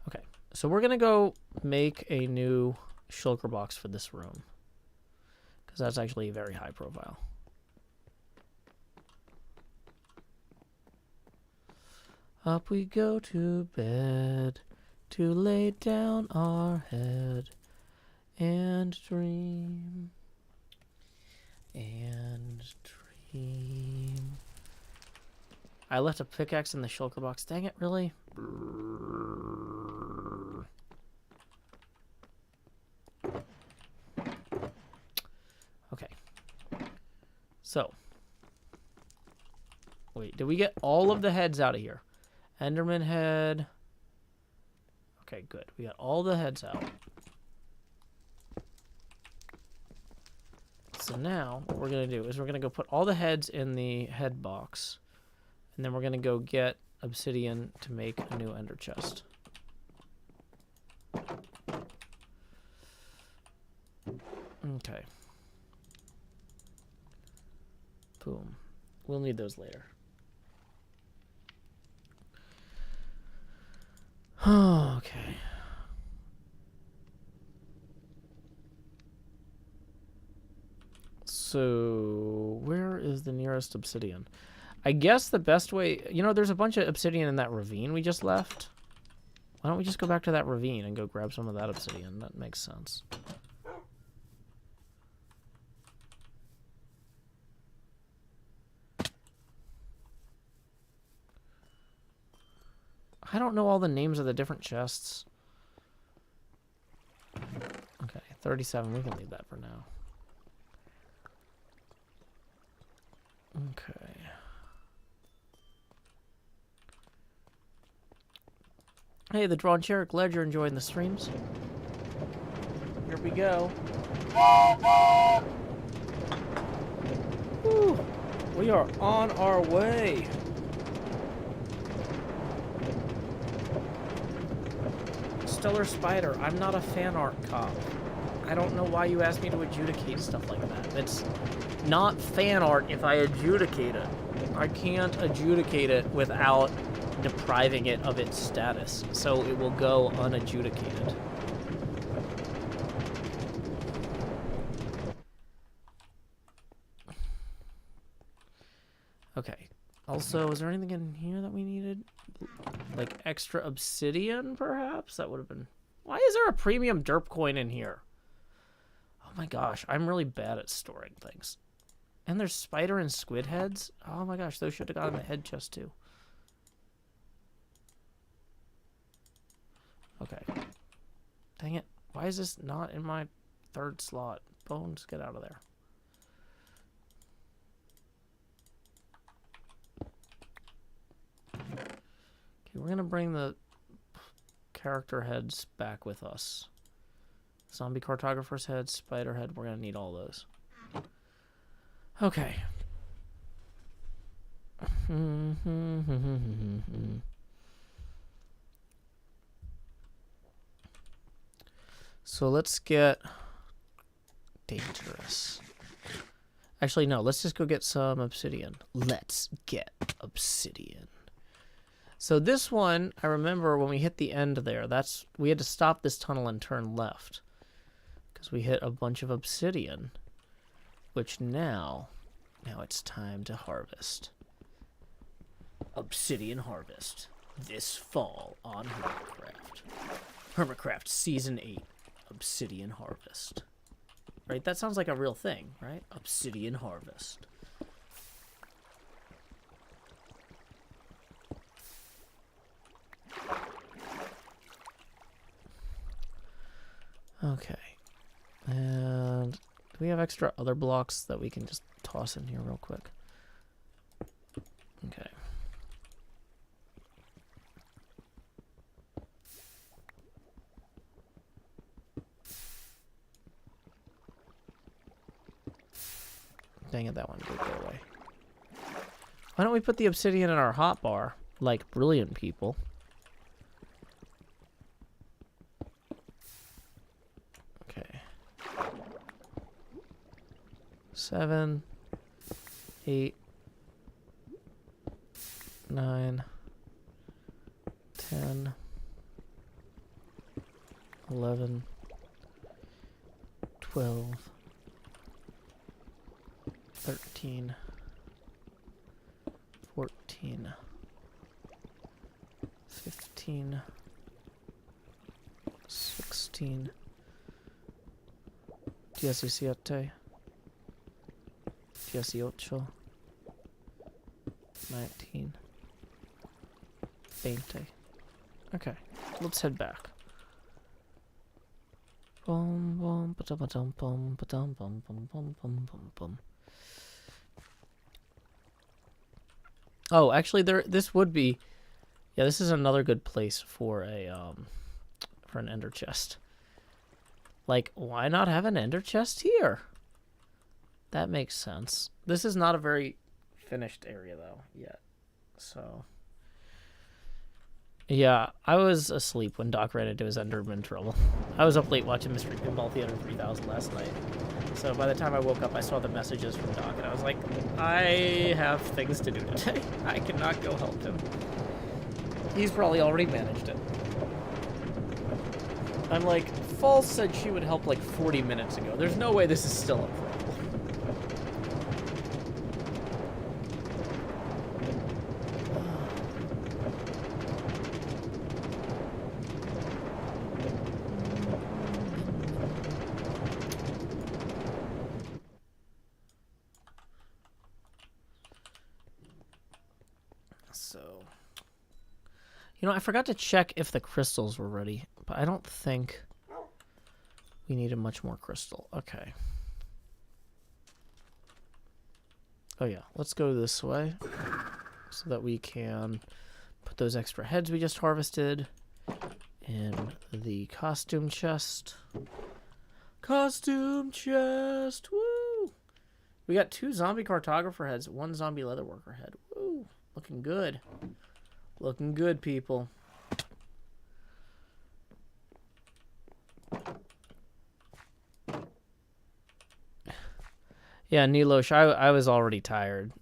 Okay, so we're going to go make a new shulker box for this room, because that's actually very high profile. Up we go to bed, to lay down our head and dream. And dream. I left a pickaxe in the shulker box. Dang it, really? Okay. So. Wait, did we get all of the heads out of here? Enderman head. Okay, good. We got all the heads out. So now, what we're going to do is we're going to go put all the heads in the head box. And then we're going to go get obsidian to make a new ender chest. Okay. Boom. We'll need those later. Okay. So, where is the nearest obsidian? I guess the best way... You know, there's a bunch of obsidian in that ravine we just left. Why don't we just go back to that ravine and go grab some of that obsidian? That makes sense. I don't know all the names of the different chests. Okay, 37. We can leave that for now. Okay. Hey, the Drawn Cherrick Ledger enjoying the streams. Here we go. Woo. We are on our way. Stellar Spider, I'm not a fan art cop. I don't know why you asked me to adjudicate stuff like that. It's not fan art if I adjudicate it. I can't adjudicate it without depriving it of its status, so it will go unadjudicated. Okay. Also, is there anything in here that we needed? Like extra obsidian, perhaps? That would have been... Why is there a premium derp coin in here? Oh my gosh, I'm really bad at storing things. And there's spider and squid heads? Oh my gosh, those should have gone in the head chest too. Okay. Dang it. Why is this not in my third slot? Bones, get out of there. Okay, we're going to bring the character heads back with us. Zombie cartographer's head, spider head, we're going to need all those. Okay. So let's get dangerous. Actually, no, let's just go get some obsidian. Let's get obsidian. So this one, I remember when we hit the end there, we had to stop this tunnel and turn left. Because we hit a bunch of obsidian. Which now it's time to harvest. Obsidian harvest. This fall on HermitCraft. HermitCraft Season 8. Obsidian harvest. Right? That sounds like a real thing, right? Obsidian harvest. Okay. And do we have extra other blocks that we can just toss in here real quick? Okay. Dang it, that one did go away. Why don't we put the obsidian in our hotbar, like brilliant people? Okay. 7, 8, 9, 10, 11, 12, 13, 14, 17, 16, 17, 18, 19, 20. Okay, let's head back. Bum bum ba dum bum ba dum bum bum bum bum bum bum. Oh, actually, this would be, yeah. This is another good place for for an ender chest. Like, why not have an ender chest here? That makes sense. This is not a very finished area though yet, so. Yeah, I was asleep when Doc ran into his Enderman trouble. I was up late watching Mystery Pinball Theater 3000 last night. So by the time I woke up, I saw the messages from Doc, and I was like, I have things to do today. I cannot go help him. He's probably already managed it. I'm like, Falls said she would help like 40 minutes ago. There's no way this is still a problem. You know, I forgot to check if the crystals were ready, but I don't think we needed much more crystal. Okay. Oh yeah, let's go this way so that we can put those extra heads we just harvested in the costume chest. Costume chest, woo! We got 2 zombie cartographer heads, 1 zombie leatherworker head. Woo, looking good. Looking good, people. Yeah, Nilosh, I was already tired.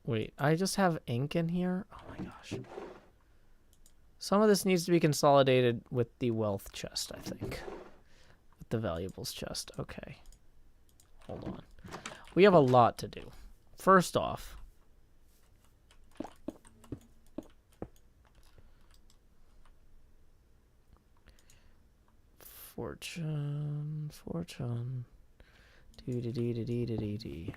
Wait, I just have ink in here? Oh my gosh. Some of this needs to be consolidated with the wealth chest, I think. The valuables chest. Okay. Hold on. We have a lot to do. First off, fortune. Dee.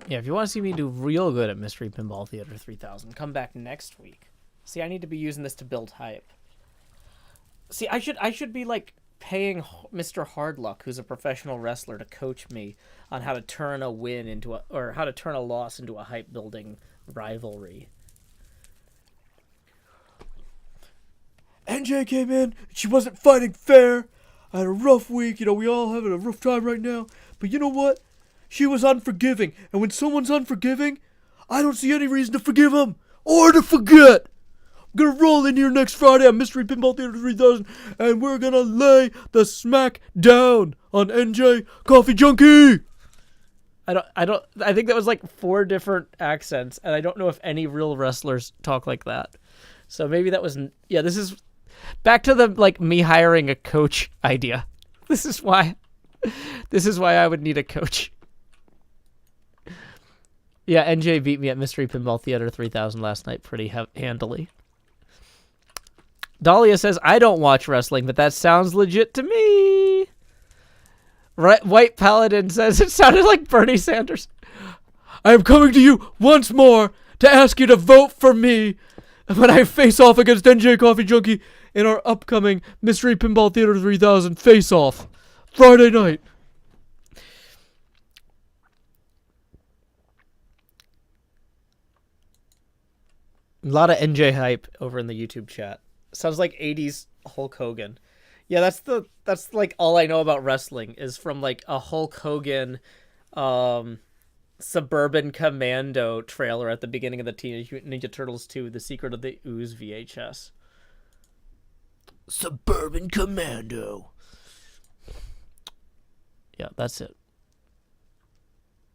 Yeah, if you want to see me do real good at Mystery Pinball Theater 3000, come back next week. See, I need to be using this to build hype. See, I should be like paying Mr. Hardluck, who's a professional wrestler, to coach me on how to turn a win into a, or how to turn a loss into a hype building rivalry. NJ came in, she wasn't fighting fair. I had a rough week, we all having a rough time right now. But you know what? She was unforgiving, and when someone's unforgiving, I don't see any reason to forgive them or to forget. I'm gonna roll in here next Friday on Mystery Pinball Theater 3000, and we're gonna lay the smack down on NJ Coffee Junkie. I think that was like 4 different accents, and I don't know if any real wrestlers talk like that. So maybe that was, yeah, this is back to the like me hiring a coach idea. This is why I would need a coach. Yeah, NJ beat me at Mystery Pinball Theater 3000 last night pretty handily. Dahlia says, I don't watch wrestling, but that sounds legit to me. Right, White Paladin says, it sounded like Bernie Sanders. I am coming to you once more to ask you to vote for me when I face off against NJ Coffee Junkie in our upcoming Mystery Pinball Theater 3000 face-off Friday night. A lot of NJ hype over in the YouTube chat. Sounds like 80s Hulk Hogan. Yeah, that's like all I know about wrestling is from like a Hulk Hogan Suburban Commando trailer at the beginning of the Teenage Mutant Ninja Turtles 2, The Secret of the Ooze VHS. Suburban Commando. Yeah, that's it.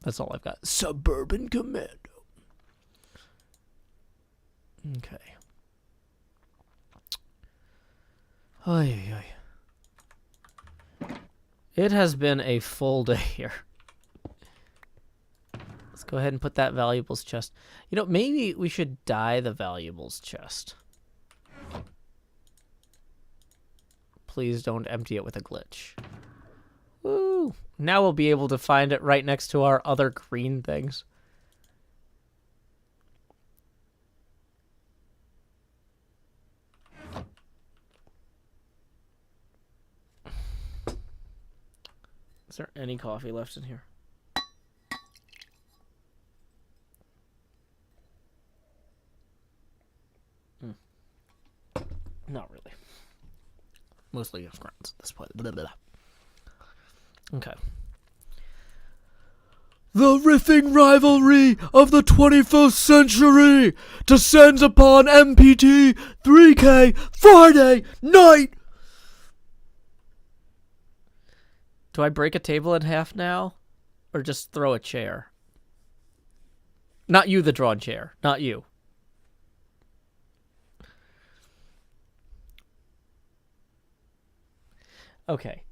That's all I've got. Suburban Commando. Okay. Oy, oy. It has been a full day here. Let's go ahead and put that valuables chest. You know, maybe we should dye the valuables chest. Please don't empty it with a glitch. Woo! Now we'll be able to find it right next to our other green things. Is there any coffee left in here? Not really. Mostly just grounds at this point. Blah, blah, blah. Okay. The riffing rivalry of the 21st century descends upon MPT 3K Friday night. Do I break a table in half now? Or just throw a chair? Not you, the drawn chair. Not you. Okay.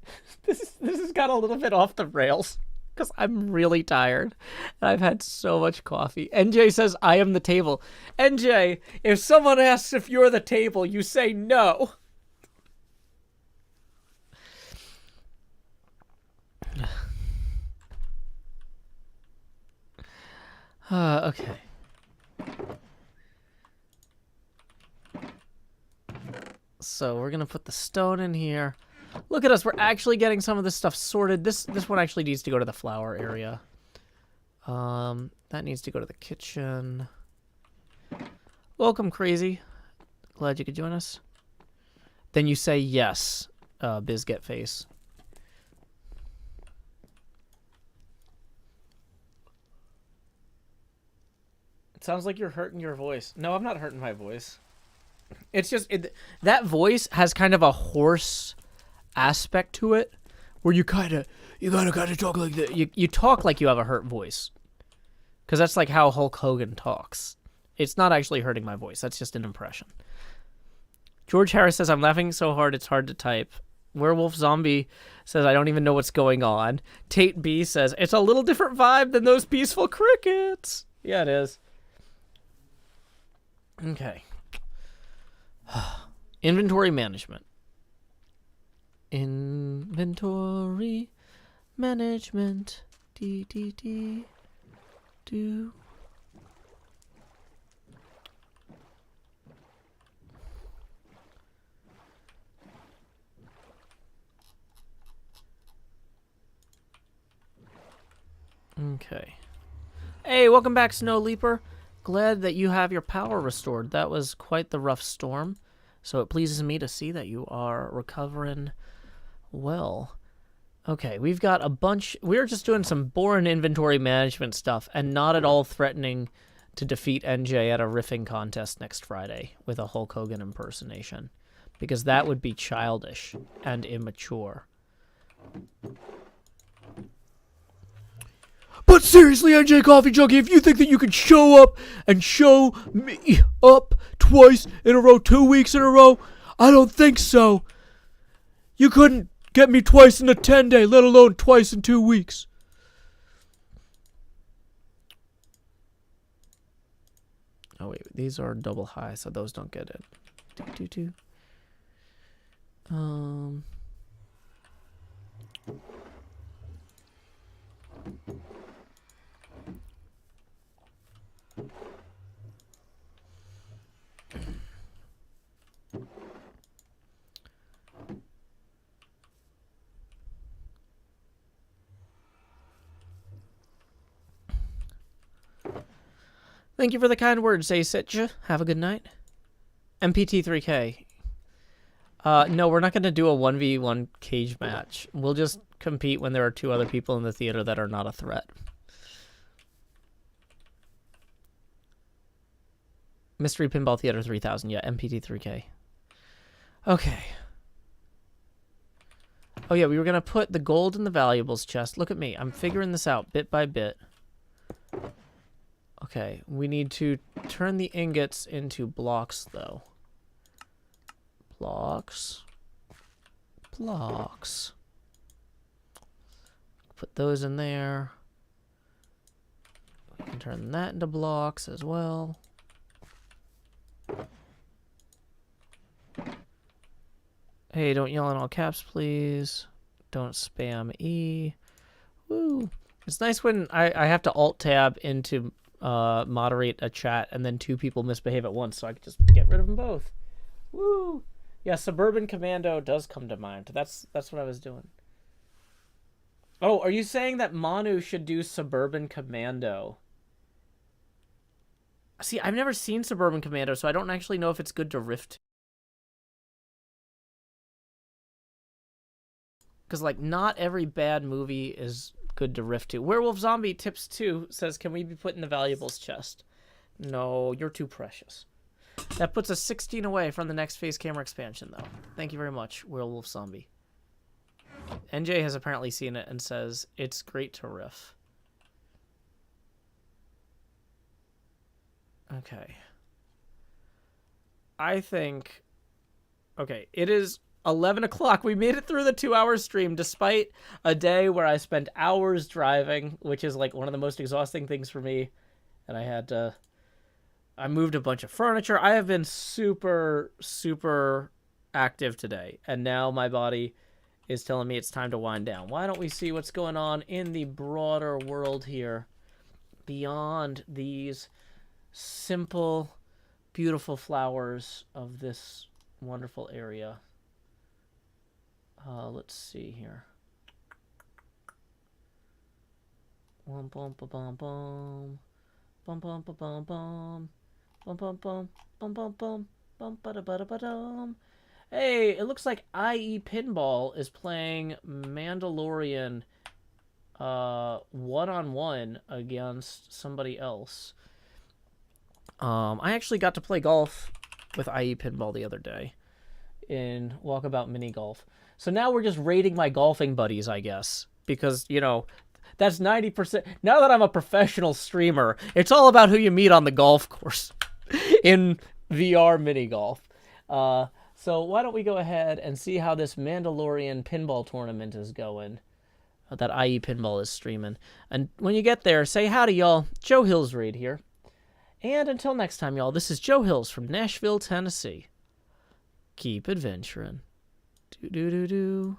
This has got a little bit off the rails. Because I'm really tired. And I've had so much coffee. NJ says, I am the table. NJ, if someone asks if you're the table, you say no. Okay. So we're gonna put the stone in here. Look at us, we're actually getting some of this stuff sorted. This one actually needs to go to the flour area. That needs to go to the kitchen. Welcome, Crazy. Glad you could join us. Then you say yes, Bizget Face. It sounds like you're hurting your voice. No, I'm not hurting my voice. It's just, that voice has kind of a hoarse aspect to it, where you gotta talk like that. You talk like you have a hurt voice, because that's like how Hulk Hogan talks. It's not actually hurting my voice. That's just an impression. George Harris says, I'm laughing so hard it's hard to type. Werewolf Zombie says, I don't even know what's going on. Tate B says, it's a little different vibe than those peaceful crickets. Yeah, it is. Okay. Inventory management. Inventory management. Do. Okay. Hey, welcome back, Snow Leaper. Glad that you have your power restored. That was quite the rough storm. So it pleases me to see that you are recovering well. Okay, we've got a bunch. We're just doing some boring inventory management stuff and not at all threatening to defeat NJ at a riffing contest next Friday with a Hulk Hogan impersonation, because that would be childish and immature. But seriously, NJ Coffee Junkie, if you think that you can show up and show me up twice in a row, 2 weeks in a row, I don't think so. You couldn't get me twice in a 10-day, let alone twice in 2 weeks. Oh wait, these are double high, so those don't get it. Thank you for the kind words, Sitcha. Have a good night. MPT3K. No, we're not going to do a 1v1 cage match. We'll just compete when there are 2 other people in the theater that are not a threat. Mystery Pinball Theater 3000. Yeah, MPT3K. Okay. Oh, yeah, we were going to put the gold in the valuables chest. Look at me. I'm figuring this out bit by bit. Okay, we need to turn the ingots into blocks, though. Blocks. Blocks. Put those in there. We can turn that into blocks as well. Hey, don't yell in all caps, please. Don't spam E. Woo. It's nice when I have to alt-tab into moderate a chat and then two people misbehave at once, so I can just get rid of them both. Woo! Yeah, Suburban Commando does come to mind. That's what I was doing. Oh, are you saying that Manu should do Suburban Commando? See, I've never seen Suburban Commando, so I don't actually know if it's good to riff to. Because, like, not every bad movie is good to riff to. Werewolf Zombie Tips 2 says, can we be put in the valuables chest? No, you're too precious. That puts us 16 away from the next phase camera expansion, though. Thank you very much, Werewolf Zombie. NJ has apparently seen it and says, it's great to riff. Okay. I think... Okay, it is 11 o'clock. We made it through the 2-hour stream, despite a day where I spent hours driving, which is, like, one of the most exhausting things for me. And I had to... I moved a bunch of furniture. I have been super, super active today. And now my body is telling me it's time to wind down. Why don't we see what's going on in the broader world here beyond these simple, beautiful flowers of this wonderful area? Let's see here. Bum bum ba bum bum. Bum bum ba bum bum. Bum bum bum bum bum bum bum ba da ba da ba dum. Hey, it looks like IE Pinball is playing Mandalorian one-on-one against somebody else. I actually got to play golf with IE Pinball the other day in Walkabout Mini Golf. So now we're just rating my golfing buddies, I guess, because, you know, that's 90%. Now that I'm a professional streamer, it's all about who you meet on the golf course in VR mini golf. So why don't we go ahead and see how this Mandalorian pinball tournament is going that IE Pinball is streaming. And when you get there, say howdy, y'all. Joe Hills Raid here. And until next time, y'all, this is Joe Hills from Nashville, Tennessee. Keep adventuring. Do-do-do-do.